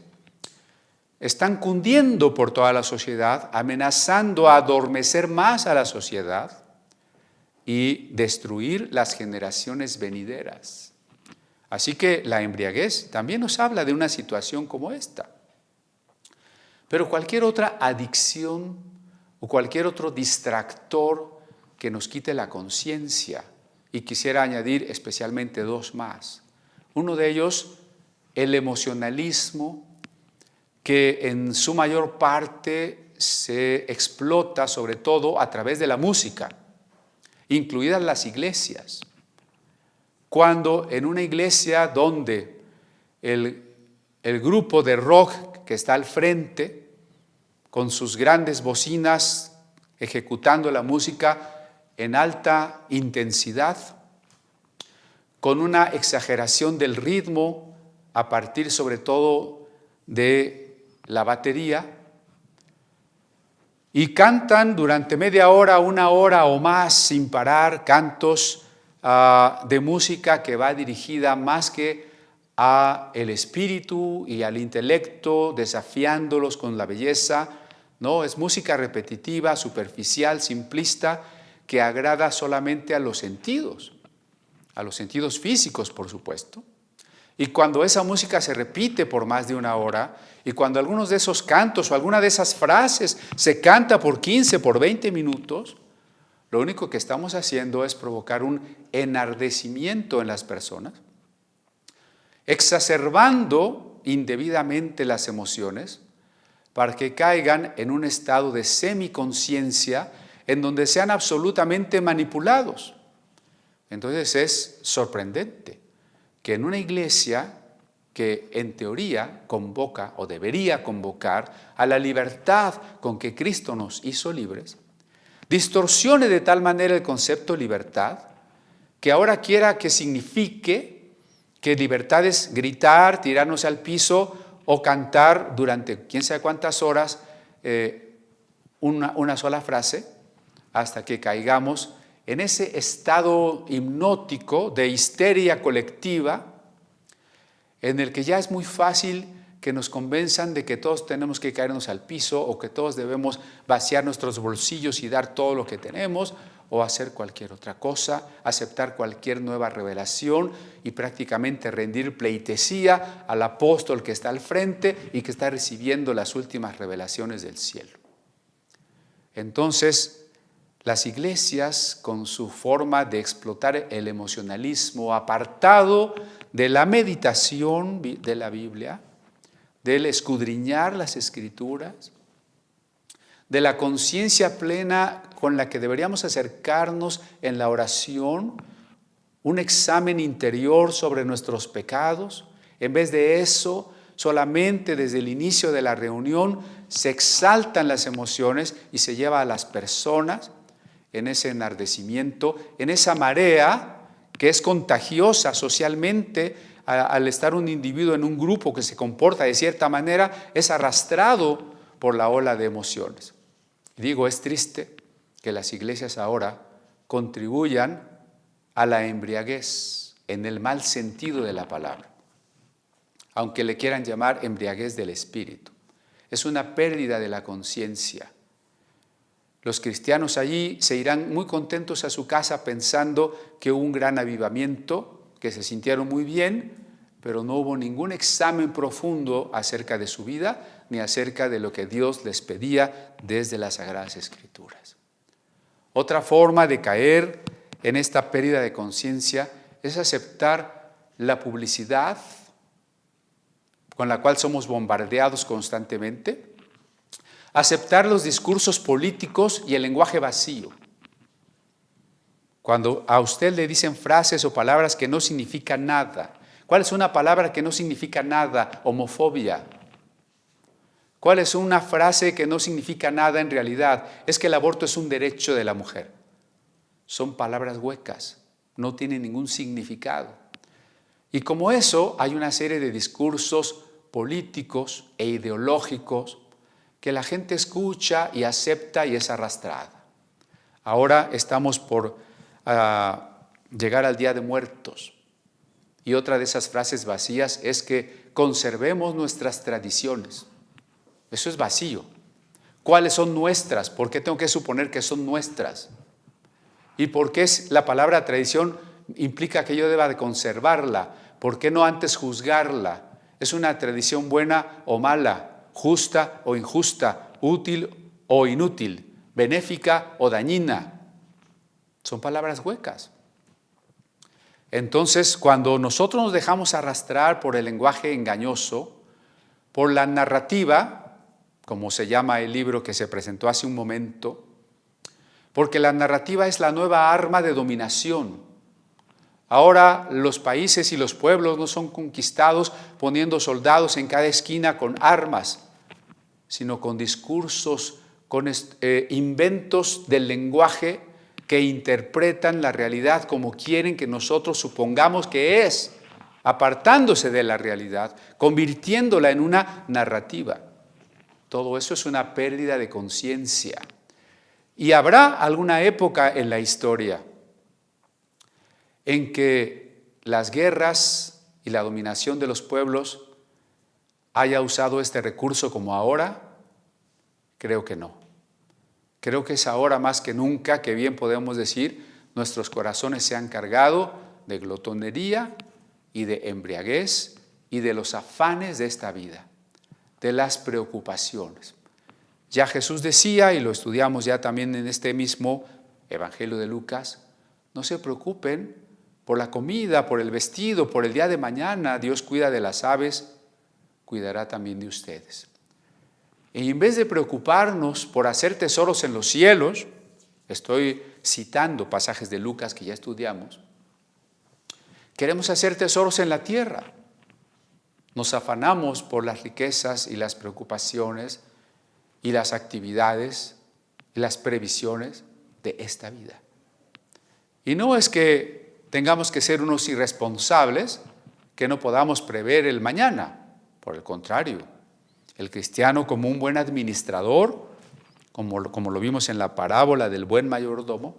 están cundiendo por toda la sociedad, amenazando a adormecer más a la sociedad y destruir las generaciones venideras. Así que la embriaguez también nos habla de una situación como esta. Pero cualquier otra adicción o cualquier otro distractor que nos quite la conciencia, y quisiera añadir especialmente dos más. Uno de ellos, el emocionalismo, que en su mayor parte se explota sobre todo a través de la música, incluidas las iglesias. Cuando en una iglesia donde el grupo de rock que está al frente, con sus grandes bocinas, ejecutando la música en alta intensidad, con una exageración del ritmo a partir sobre todo de la batería, y cantan durante media hora, una hora o más sin parar, cantos de música que va dirigida más que a el espíritu y al intelecto, desafiándolos con la belleza. No, es música repetitiva, superficial, simplista, que agrada solamente a los sentidos físicos, por supuesto. Y cuando esa música se repite por más de una hora, y cuando algunos de esos cantos o alguna de esas frases se canta por 15, por 20 minutos, lo único que estamos haciendo es provocar un enardecimiento en las personas, exacerbando indebidamente las emociones para que caigan en un estado de semiconciencia en donde sean absolutamente manipulados. Entonces es sorprendente que en una iglesia que en teoría convoca o debería convocar a la libertad con que Cristo nos hizo libres, distorsione de tal manera el concepto libertad que ahora quiera que signifique que libertad es gritar, tirarnos al piso o cantar durante quién sabe cuántas horas una sola frase hasta que caigamos en ese estado hipnótico de histeria colectiva en el que ya es muy fácil que nos convenzan de que todos tenemos que caernos al piso o que todos debemos vaciar nuestros bolsillos y dar todo lo que tenemos o hacer cualquier otra cosa, aceptar cualquier nueva revelación y prácticamente rendir pleitesía al apóstol que está al frente y que está recibiendo las últimas revelaciones del cielo. Entonces, las iglesias, con su forma de explotar el emocionalismo apartado de la meditación de la Biblia, del escudriñar las Escrituras, de la conciencia plena con la que deberíamos acercarnos en la oración, un examen interior sobre nuestros pecados. En vez de eso, solamente desde el inicio de la reunión se exaltan las emociones y se lleva a las personas en ese enardecimiento, en esa marea que es contagiosa socialmente. Al estar un individuo en un grupo que se comporta de cierta manera, es arrastrado por la ola de emociones. Digo, es triste que las iglesias ahora contribuyan a la embriaguez, en el mal sentido de la palabra, aunque le quieran llamar embriaguez del espíritu. Es una pérdida de la conciencia. Los cristianos allí se irán muy contentos a su casa pensando que hubo un gran avivamiento, que se sintieron muy bien, pero no hubo ningún examen profundo acerca de su vida ni acerca de lo que Dios les pedía desde las Sagradas Escrituras. Otra forma de caer en esta pérdida de conciencia es aceptar la publicidad con la cual somos bombardeados constantemente, aceptar los discursos políticos y el lenguaje vacío. Cuando a usted le dicen frases o palabras que no significan nada. ¿Cuál es una palabra que no significa nada? Homofobia. ¿Cuál es una frase que no significa nada en realidad? Es que el aborto es un derecho de la mujer. Son palabras huecas, no tienen ningún significado. Y como eso, hay una serie de discursos políticos e ideológicos que la gente escucha y acepta y es arrastrada. Ahora estamos por llegar al Día de Muertos. Y otra de esas frases vacías es que conservemos nuestras tradiciones. Eso es vacío. ¿Cuáles son nuestras? ¿Por qué tengo que suponer que son nuestras? ¿Y por qué la palabra tradición implica que yo deba de conservarla? ¿Por qué no antes juzgarla? ¿Es una tradición buena o mala? ¿Justa o injusta? ¿Útil o inútil? ¿Benéfica o dañina? Son palabras huecas. Entonces, cuando nosotros nos dejamos arrastrar por el lenguaje engañoso, por la narrativa, como se llama el libro que se presentó hace un momento, porque la narrativa es la nueva arma de dominación. Ahora los países y los pueblos no son conquistados poniendo soldados en cada esquina con armas, sino con discursos, con inventos del lenguaje que interpretan la realidad como quieren que nosotros supongamos que es, apartándose de la realidad, convirtiéndola en una narrativa. Todo eso es una pérdida de conciencia. Y habrá alguna época en la historia en que las guerras y la dominación de los pueblos haya usado este recurso como ahora. Creo que no. Creo que es ahora más que nunca que bien podemos decir nuestros corazones se han cargado de glotonería y de embriaguez y de los afanes de esta vida, de las preocupaciones. Ya Jesús decía, y lo estudiamos ya también en este mismo Evangelio de Lucas, no se preocupen por la comida, por el vestido, por el día de mañana. Dios cuida de las aves, cuidará también de ustedes. Y en vez de preocuparnos por hacer tesoros en los cielos, estoy citando pasajes de Lucas que ya estudiamos, queremos hacer tesoros en la tierra. Nos afanamos por las riquezas y las preocupaciones y las actividades y las previsiones de esta vida. Y no es que tengamos que ser unos irresponsables que no podamos prever el mañana. Por el contrario, el cristiano, como un buen administrador, como lo vimos en la parábola del buen mayordomo,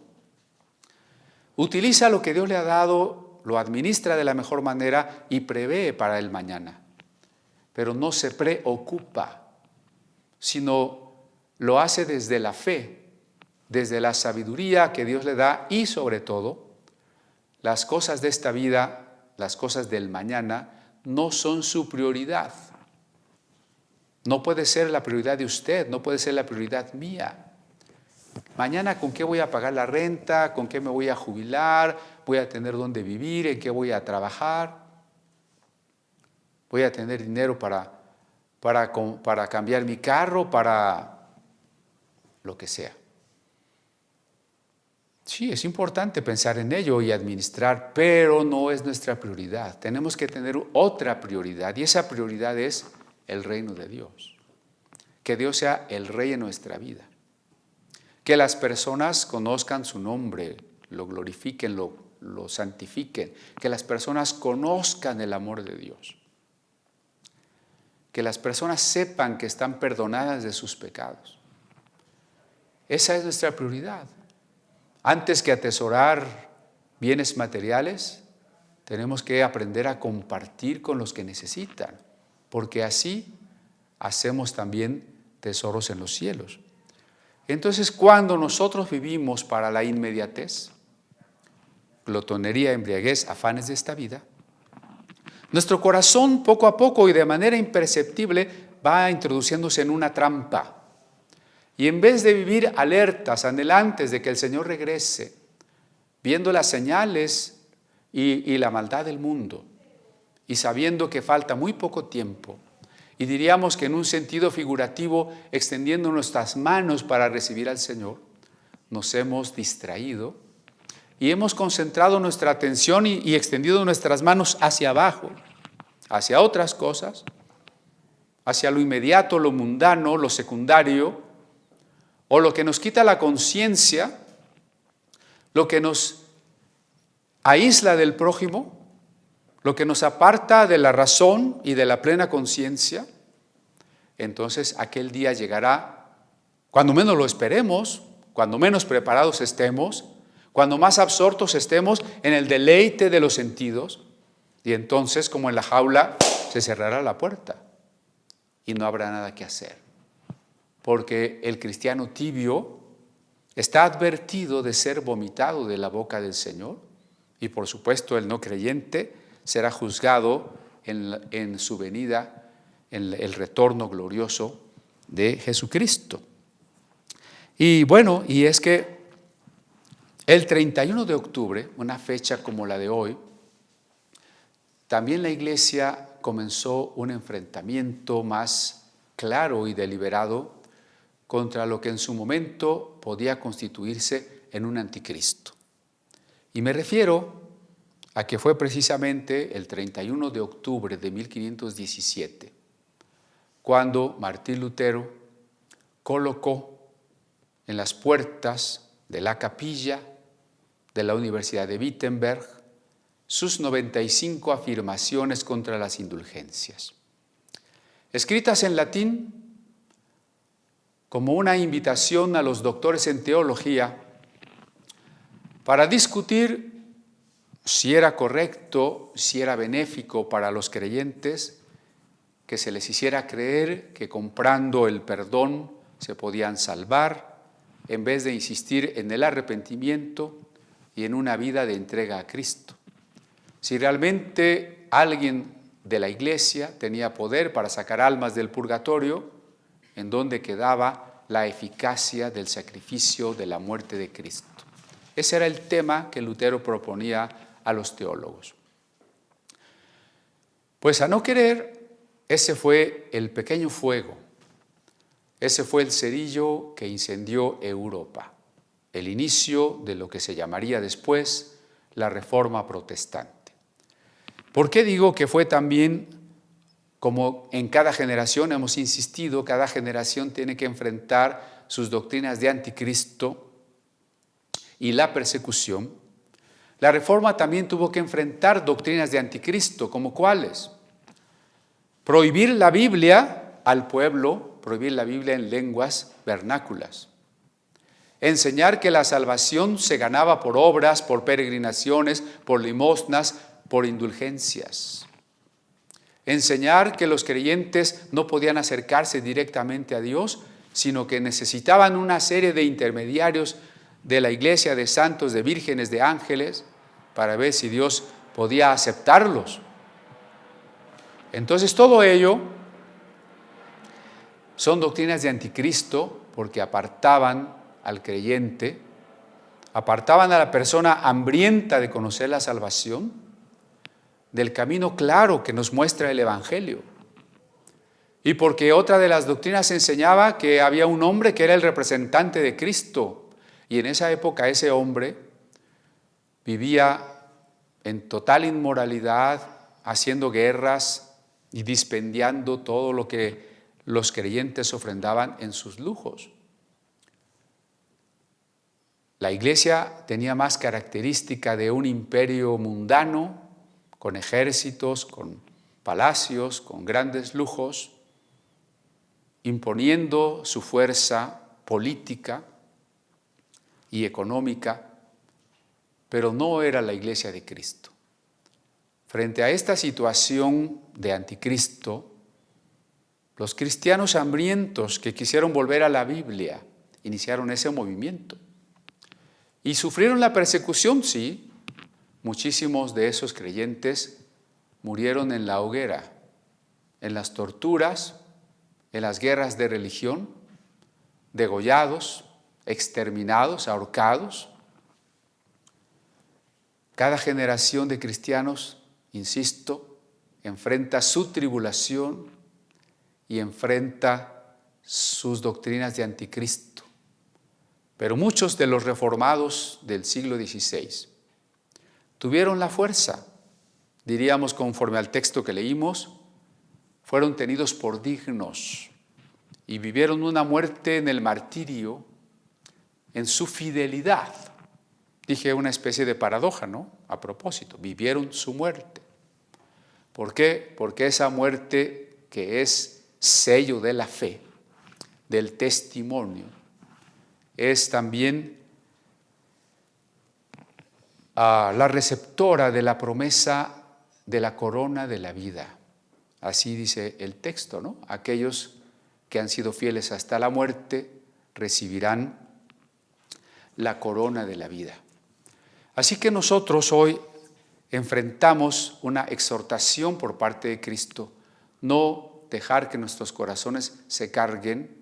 utiliza lo que Dios le ha dado, lo administra de la mejor manera y prevé para el mañana. pero no se preocupa, sino lo hace desde la fe, desde la sabiduría que Dios le da y sobre todo, las cosas de esta vida, las cosas del mañana, no son su prioridad. No puede ser la prioridad de usted, no puede ser la prioridad mía. Mañana, ¿con qué voy a pagar la renta? ¿Con qué me voy a jubilar? ¿Voy a tener dónde vivir? ¿En qué voy a trabajar? ¿Voy a tener dinero para cambiar mi carro? Para lo que sea. Sí, es importante pensar en ello y administrar, pero no es nuestra prioridad. Tenemos que tener otra prioridad y esa prioridad es el reino de Dios. Que Dios sea el rey en nuestra vida. Que las personas conozcan su nombre, lo glorifiquen, lo santifiquen. Que las personas conozcan el amor de Dios. Que las personas sepan que están perdonadas de sus pecados. Esa es nuestra prioridad. Antes que atesorar bienes materiales, tenemos que aprender a compartir con los que necesitan, porque así hacemos también tesoros en los cielos. Entonces, cuando nosotros vivimos para la inmediatez, glotonería, embriaguez, afanes de esta vida, nuestro corazón poco a poco y de manera imperceptible va introduciéndose en una trampa. Y en vez de vivir alertas, anhelantes de que el Señor regrese, viendo las señales y la maldad del mundo, y sabiendo que falta muy poco tiempo, y diríamos que en un sentido figurativo, extendiendo nuestras manos para recibir al Señor, nos hemos distraído y hemos concentrado nuestra atención y extendido nuestras manos hacia abajo, hacia otras cosas, hacia lo inmediato, lo mundano, lo secundario, o lo que nos quita la conciencia, lo que nos aísla del prójimo, lo que nos aparta de la razón y de la plena conciencia. Entonces aquel día llegará cuando menos lo esperemos, cuando menos preparados estemos, cuando más absortos estemos en el deleite de los sentidos, y entonces, como en la jaula, se cerrará la puerta y no habrá nada que hacer. Porque el cristiano tibio está advertido de ser vomitado de la boca del Señor y por supuesto el no creyente será juzgado en su venida, en el retorno glorioso de Jesucristo. Y bueno, y es que el 31 de octubre, una fecha como la de hoy, también la Iglesia comenzó un enfrentamiento más claro y deliberado contra lo que en su momento podía constituirse en un anticristo. Y me refiero a que fue precisamente el 31 de octubre de 1517, cuando Martín Lutero colocó en las puertas de la capilla de la Universidad de Wittenberg sus 95 afirmaciones contra las indulgencias, escritas en latín como una invitación a los doctores en teología para discutir si era correcto, si era benéfico para los creyentes que se les hiciera creer que comprando el perdón se podían salvar, en vez de insistir en el arrepentimiento y en una vida de entrega a Cristo. Si realmente alguien de la Iglesia tenía poder para sacar almas del purgatorio, en donde quedaba la eficacia del sacrificio de la muerte de Cristo. Ese era el tema que Lutero proponía a los teólogos. Pues a no querer, ese fue el pequeño fuego, ese fue el cerillo que incendió Europa, el inicio de lo que se llamaría después la Reforma Protestante. ¿Por qué digo que fue también, como en cada generación hemos insistido, cada generación tiene que enfrentar sus doctrinas de anticristo y la persecución? La Reforma también tuvo que enfrentar doctrinas de anticristo, ¿como cuáles? Prohibir la Biblia al pueblo, prohibir la Biblia en lenguas vernáculas. Enseñar que la salvación se ganaba por obras, por peregrinaciones, por limosnas, por indulgencias. enseñar que los creyentes no podían acercarse directamente a Dios, sino que necesitaban una serie de intermediarios de la iglesia, de santos, de vírgenes, de ángeles, para ver si Dios podía aceptarlos. Entonces todo ello son doctrinas de anticristo, porque apartaban al creyente, apartaban a la persona hambrienta de conocer la salvación del camino claro que nos muestra el Evangelio. Y porque otra de las doctrinas enseñaba que había un hombre que era el representante de Cristo, y en esa época ese hombre vivía en total inmoralidad, haciendo guerras y dispendiando todo lo que los creyentes ofrendaban en sus lujos. La iglesia tenía más característica de un imperio mundano, con ejércitos, con palacios, con grandes lujos, imponiendo su fuerza política y económica, pero no era la iglesia de Cristo. Frente a esta situación de anticristo, los cristianos hambrientos que quisieron volver a la Biblia iniciaron ese movimiento. Y sufrieron la persecución, sí. Muchísimos de esos creyentes murieron en la hoguera, en las torturas, en las guerras de religión, degollados, exterminados, ahorcados. Cada generación de cristianos, insisto, enfrenta su tribulación y enfrenta sus doctrinas de anticristo. Pero muchos de los reformados del siglo XVI tuvieron la fuerza, diríamos conforme al texto que leímos, fueron tenidos por dignos y vivieron una muerte en el martirio, en su fidelidad. Dije una especie de paradoja, ¿no? A propósito, vivieron su muerte. ¿Por qué? Porque esa muerte que es sello de la fe, del testimonio, es también la receptora de la promesa de la corona de la vida. Así dice el texto, ¿no? Aquellos que han sido fieles hasta la muerte recibirán la corona de la vida. Así que nosotros hoy enfrentamos una exhortación por parte de Cristo, no dejar que nuestros corazones se carguen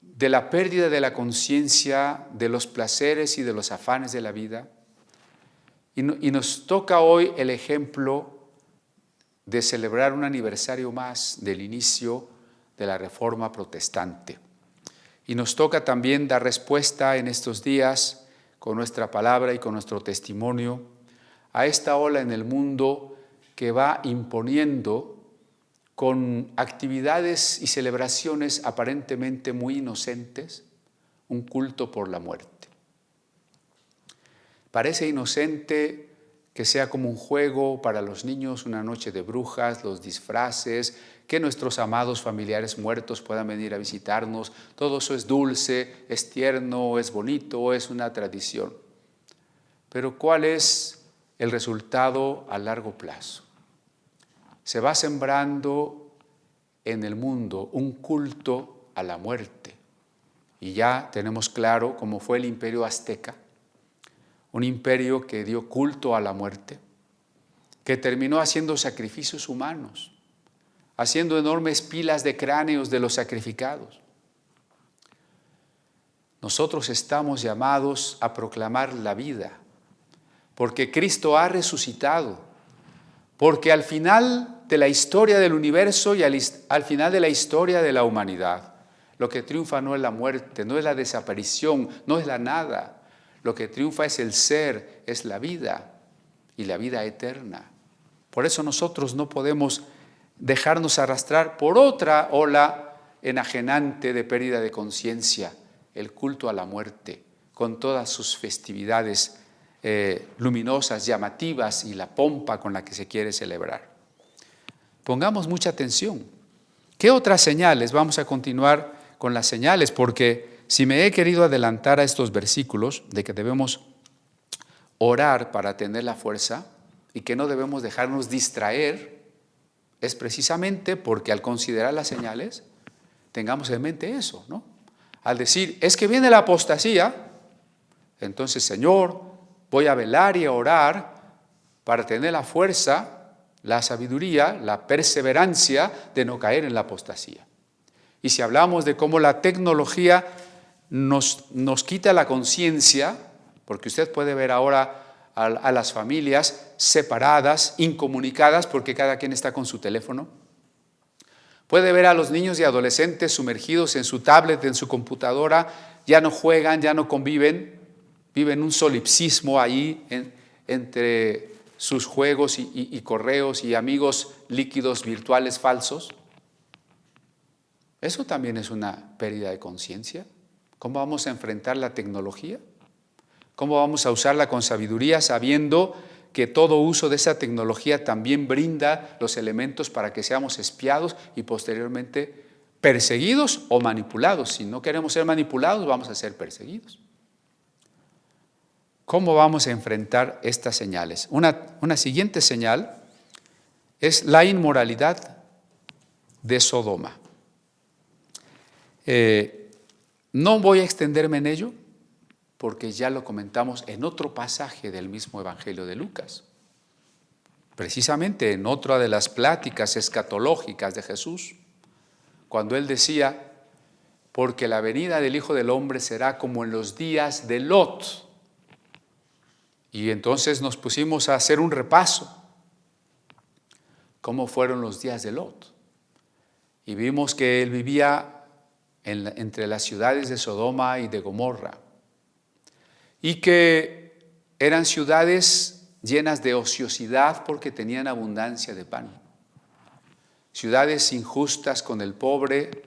de la pérdida de la conciencia, de los placeres y de los afanes de la vida. Y nos toca hoy el ejemplo de celebrar un aniversario más del inicio de la Reforma Protestante. Y nos toca también dar respuesta en estos días con nuestra palabra y con nuestro testimonio a esta ola en el mundo que va imponiendo con actividades y celebraciones aparentemente muy inocentes, un culto por la muerte. Parece inocente que sea como un juego para los niños, una noche de brujas, los disfraces, que nuestros amados familiares muertos puedan venir a visitarnos. Todo eso es dulce, es tierno, es bonito, es una tradición. Pero ¿cuál es el resultado a largo plazo? Se va sembrando en el mundo un culto a la muerte. Y ya tenemos claro cómo fue el imperio azteca, un imperio que dio culto a la muerte, que terminó haciendo sacrificios humanos, haciendo enormes pilas de cráneos de los sacrificados. Nosotros estamos llamados a proclamar la vida, porque Cristo ha resucitado, porque al final de la historia del universo y al final de la historia de la humanidad, lo que triunfa no es la muerte, no es la desaparición, no es la nada. Lo que triunfa es el ser, es la vida y la vida eterna. Por eso nosotros no podemos dejarnos arrastrar por otra ola enajenante de pérdida de conciencia, el culto a la muerte, con todas sus festividades luminosas, llamativas y la pompa con la que se quiere celebrar. Pongamos mucha atención. ¿Qué otras señales? Vamos a continuar con las señales, porque si me he querido adelantar a estos versículos de que debemos orar para tener la fuerza y que no debemos dejarnos distraer es precisamente porque al considerar las señales tengamos en mente eso, ¿no? Al decir, es que viene la apostasía, entonces, Señor, voy a velar y a orar para tener la fuerza, la sabiduría, la perseverancia de no caer en la apostasía. Y si hablamos de cómo la tecnología nos quita la conciencia, porque usted puede ver ahora a las familias separadas, incomunicadas, porque cada quien está con su teléfono. Puede ver a los niños y adolescentes sumergidos en su tablet, en su computadora, ya no juegan, ya no conviven, viven un solipsismo ahí entre sus juegos y correos y amigos líquidos virtuales falsos. Eso también es una pérdida de conciencia. ¿Cómo vamos a enfrentar la tecnología? ¿Cómo vamos a usarla con sabiduría sabiendo que todo uso de esa tecnología también brinda los elementos para que seamos espiados y posteriormente perseguidos o manipulados? Si no queremos ser manipulados, vamos a ser perseguidos. ¿Cómo vamos a enfrentar estas señales? Una siguiente señal es la inmoralidad de Sodoma. No voy a extenderme en ello porque ya lo comentamos en otro pasaje del mismo Evangelio de Lucas, precisamente en otra de las pláticas escatológicas de Jesús, cuando él decía, porque la venida del Hijo del Hombre será como en los días de Lot. Y entonces nos pusimos a hacer un repaso, cómo fueron los días de Lot. Y vimos que él vivía entre las ciudades de Sodoma y de Gomorra, y que eran ciudades llenas de ociosidad porque tenían abundancia de pan, ciudades injustas con el pobre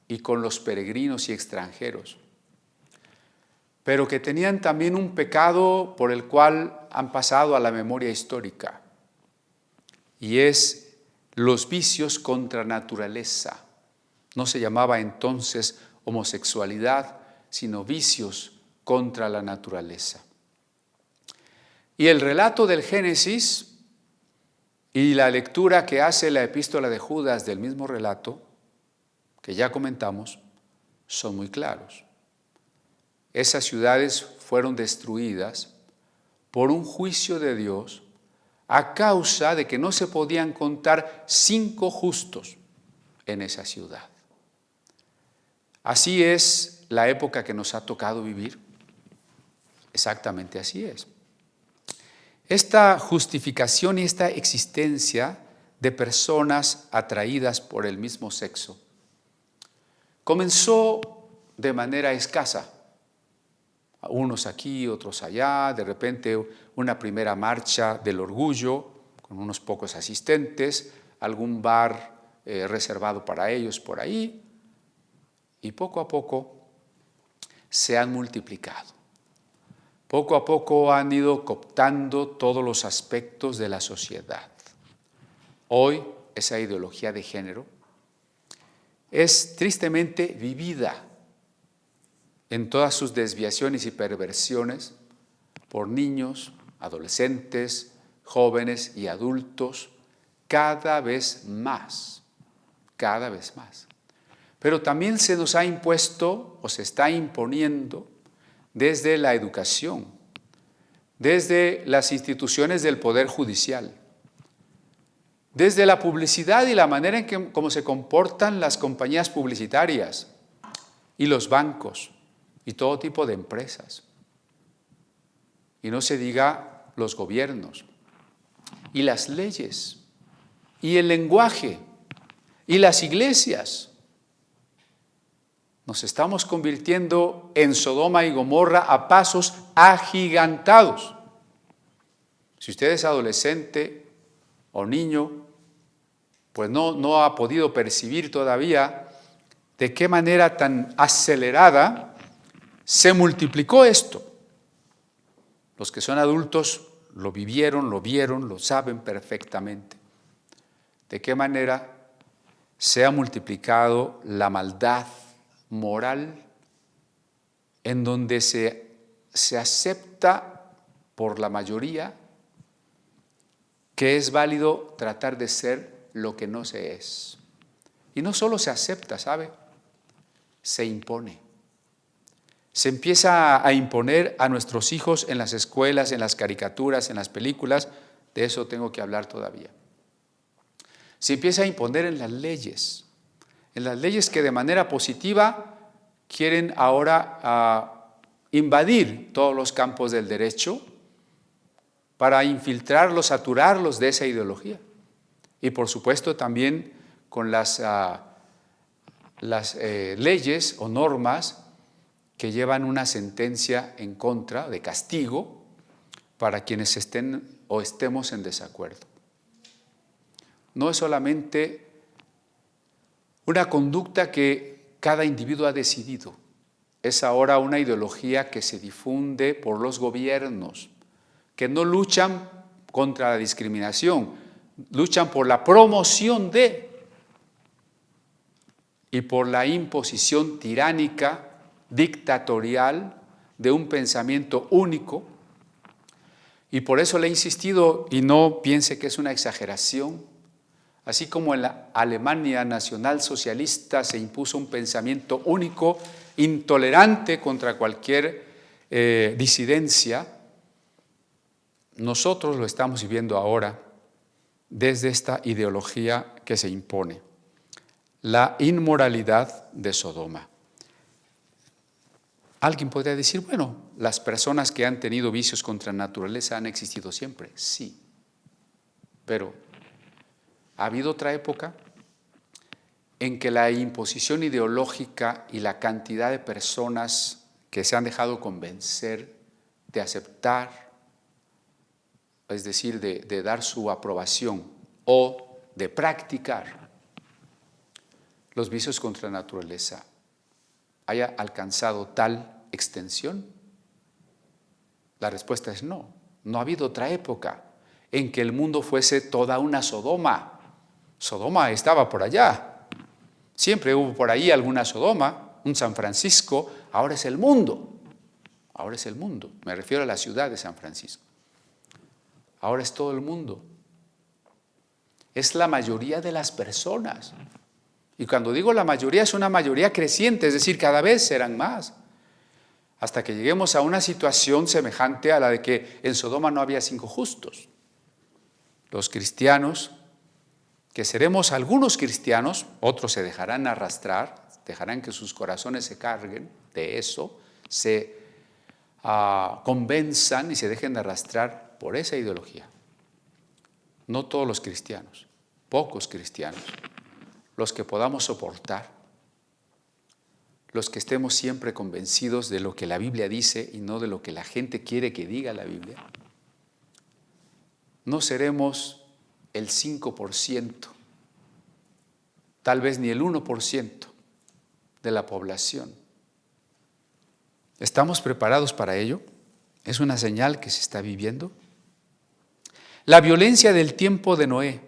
y con los peregrinos y extranjeros, pero que tenían también un pecado por el cual han pasado a la memoria histórica, y es los vicios contra naturaleza. No se llamaba entonces homosexualidad, sino vicios contra la naturaleza. Y el relato del Génesis y la lectura que hace la epístola de Judas del mismo relato, que ya comentamos, son muy claros. Esas ciudades fueron destruidas por un juicio de Dios a causa de que no se podían contar 5 justos en esa ciudad. Así es la época que nos ha tocado vivir. Exactamente así es. Esta justificación y esta existencia de personas atraídas por el mismo sexo comenzó de manera escasa. Unos aquí, otros allá, de repente una primera marcha del orgullo con unos pocos asistentes, algún bar reservado para ellos por ahí, y poco a poco se han multiplicado. Poco a poco han ido cooptando todos los aspectos de la sociedad. Hoy esa ideología de género es tristemente vivida en todas sus desviaciones y perversiones por niños, adolescentes, jóvenes y adultos, cada vez más. Pero también se nos ha impuesto o se está imponiendo desde la educación, desde las instituciones del Poder Judicial, desde la publicidad y la manera en cómo se comportan las compañías publicitarias y los bancos y todo tipo de empresas. Y no se diga los gobiernos y las leyes y el lenguaje y las iglesias. Nos estamos convirtiendo en Sodoma y Gomorra a pasos agigantados. Si usted es adolescente o niño, pues no ha podido percibir todavía de qué manera tan acelerada se multiplicó esto. Los que son adultos lo vivieron, lo vieron, lo saben perfectamente. De qué manera se ha multiplicado la maldad moral en donde se acepta por la mayoría que es válido tratar de ser lo que no se es. Y no solo se acepta, ¿sabe? Se impone. Se empieza a imponer a nuestros hijos en las escuelas, en las caricaturas, en las películas. De eso tengo que hablar todavía. Se empieza a imponer en las leyes que de manera positiva quieren ahora invadir todos los campos del derecho para infiltrarlos, saturarlos de esa ideología. Y por supuesto también con las leyes o normas que llevan una sentencia en contra de castigo para quienes estén o estemos en desacuerdo. No es solamente una conducta que cada individuo ha decidido, es ahora una ideología que se difunde por los gobiernos, que no luchan contra la discriminación, luchan por la promoción y por la imposición tiránica, dictatorial, de un pensamiento único. Y por eso le he insistido, y no piense que es una exageración, así como en la Alemania nacionalsocialista se impuso un pensamiento único, intolerante contra cualquier disidencia, nosotros lo estamos viviendo ahora desde esta ideología que se impone, la inmoralidad de Sodoma. Alguien podría decir, bueno, las personas que han tenido vicios contra la naturaleza han existido siempre. Sí, pero ha habido otra época en que la imposición ideológica y la cantidad de personas que se han dejado convencer de aceptar, es decir, de dar su aprobación o de practicar los vicios contra la naturaleza, haya alcanzado tal extensión? La respuesta es no. No ha habido otra época en que el mundo fuese toda una Sodoma. Sodoma estaba por allá. Siempre hubo por ahí alguna Sodoma, un San Francisco. Ahora es el mundo. Ahora es el mundo. Me refiero a la ciudad de San Francisco. Ahora es todo el mundo. Es la mayoría de las personas. Y cuando digo la mayoría, es una mayoría creciente, es decir, cada vez serán más. Hasta que lleguemos a una situación semejante a la de que en Sodoma no había 5 justos. Los cristianos, que seremos algunos cristianos, otros se dejarán arrastrar, dejarán que sus corazones se carguen de eso, se convenzan y se dejen de arrastrar por esa ideología. No todos los cristianos, pocos cristianos, los que podamos soportar, los que estemos siempre convencidos de lo que la Biblia dice y no de lo que la gente quiere que diga la Biblia. No seremos el 5%, tal vez ni el 1% de la población. ¿Estamos preparados para ello? ¿Es una señal que se está viviendo? La violencia del tiempo de Noé.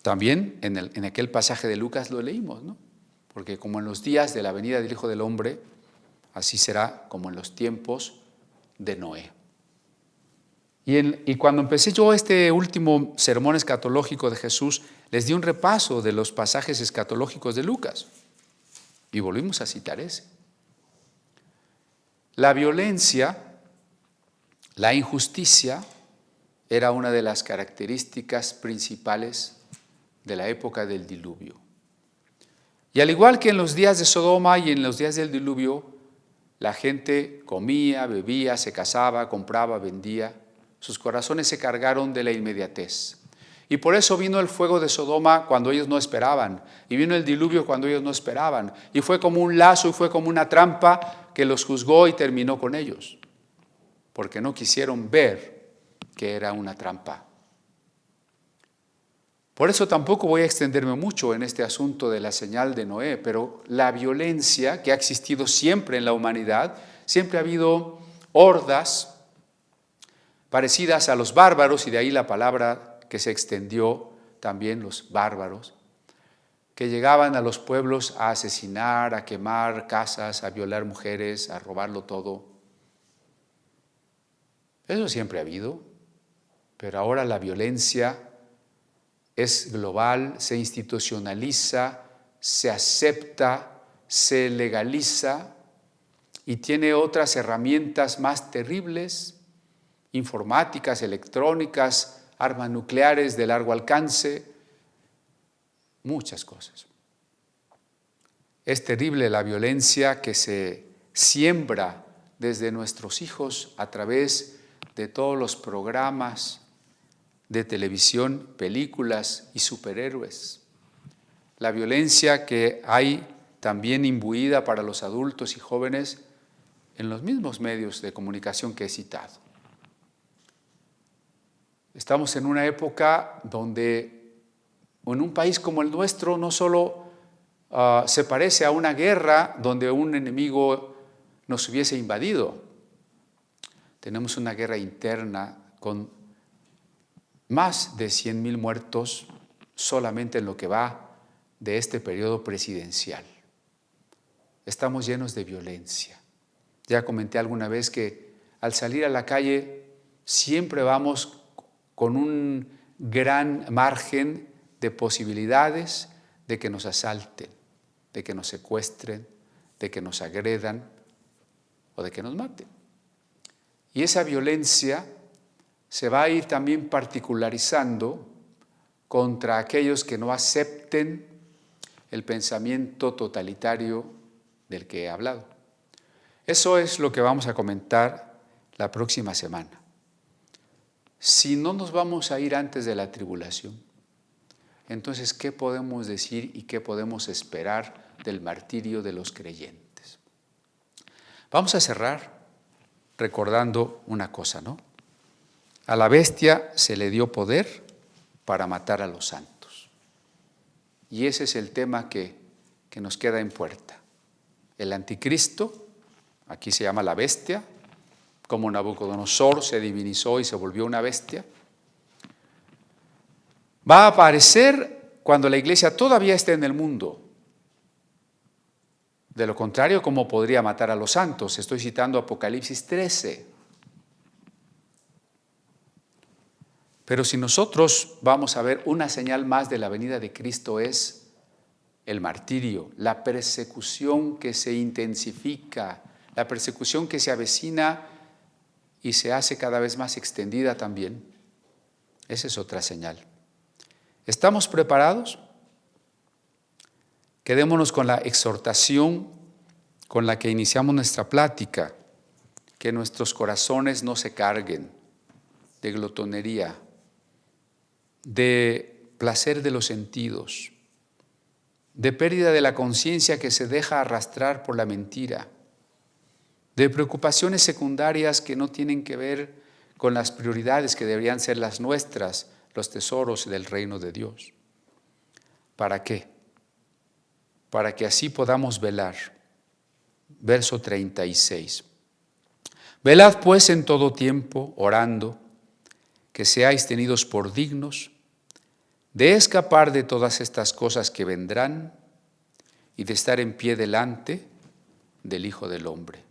También en aquel pasaje de Lucas lo leímos, ¿no? Porque como en los días de la venida del Hijo del Hombre, así será como en los tiempos de Noé. Y cuando empecé yo este último sermón escatológico de Jesús, les di un repaso de los pasajes escatológicos de Lucas. Y volvimos a citar ese. La violencia, la injusticia, era una de las características principales de la época del diluvio. Y al igual que en los días de Sodoma y en los días del diluvio, la gente comía, bebía, se casaba, compraba, vendía. Sus corazones se cargaron de la inmediatez. Y por eso vino el fuego de Sodoma cuando ellos no esperaban. Y vino el diluvio cuando ellos no esperaban. Y fue como un lazo y fue como una trampa que los juzgó y terminó con ellos. Porque no quisieron ver que era una trampa. Por eso tampoco voy a extenderme mucho en este asunto de la señal de Noé, pero la violencia que ha existido siempre en la humanidad, siempre ha habido hordas parecidas a los bárbaros, y de ahí la palabra que se extendió también, los bárbaros, que llegaban a los pueblos a asesinar, a quemar casas, a violar mujeres, a robarlo todo. Eso siempre ha habido, pero ahora la violencia es global, se institucionaliza, se acepta, se legaliza y tiene otras herramientas más terribles, informáticas, electrónicas, armas nucleares de largo alcance, muchas cosas. Es terrible la violencia que se siembra desde nuestros hijos a través de todos los programas de televisión, películas y superhéroes. La violencia que hay también imbuida para los adultos y jóvenes en los mismos medios de comunicación que he citado. Estamos en una época donde en un país como el nuestro no solo se parece a una guerra donde un enemigo nos hubiese invadido. Tenemos una guerra interna con más de 100,000 muertos solamente en lo que va de este periodo presidencial. Estamos llenos de violencia. Ya comenté alguna vez que al salir a la calle siempre vamos con un gran margen de posibilidades de que nos asalten, de que nos secuestren, de que nos agredan o de que nos maten. Y esa violencia se va a ir también particularizando contra aquellos que no acepten el pensamiento totalitario del que he hablado. Eso es lo que vamos a comentar la próxima semana. Si no nos vamos a ir antes de la tribulación, entonces, ¿qué podemos decir y qué podemos esperar del martirio de los creyentes? Vamos a cerrar recordando una cosa, ¿no? A la bestia se le dio poder para matar a los santos. Y ese es el tema que nos queda en puerta. El anticristo, aquí se llama la bestia, como Nabucodonosor se divinizó y se volvió una bestia, va a aparecer cuando la iglesia todavía esté en el mundo. De lo contrario, ¿cómo podría matar a los santos? Estoy citando Apocalipsis 13. Pero si nosotros vamos a ver una señal más de la venida de Cristo es el martirio, la persecución que se intensifica, la persecución que se avecina y se hace cada vez más extendida también. Esa es otra señal. ¿Estamos preparados? Quedémonos con la exhortación con la que iniciamos nuestra plática, que nuestros corazones no se carguen de glotonería, de placer de los sentidos, de pérdida de la conciencia que se deja arrastrar por la mentira, de preocupaciones secundarias que no tienen que ver con las prioridades que deberían ser las nuestras, los tesoros del reino de Dios. ¿Para qué? Para que así podamos velar. Verso 36. Velad pues en todo tiempo, orando, que seáis tenidos por dignos de escapar de todas estas cosas que vendrán y de estar en pie delante del Hijo del Hombre.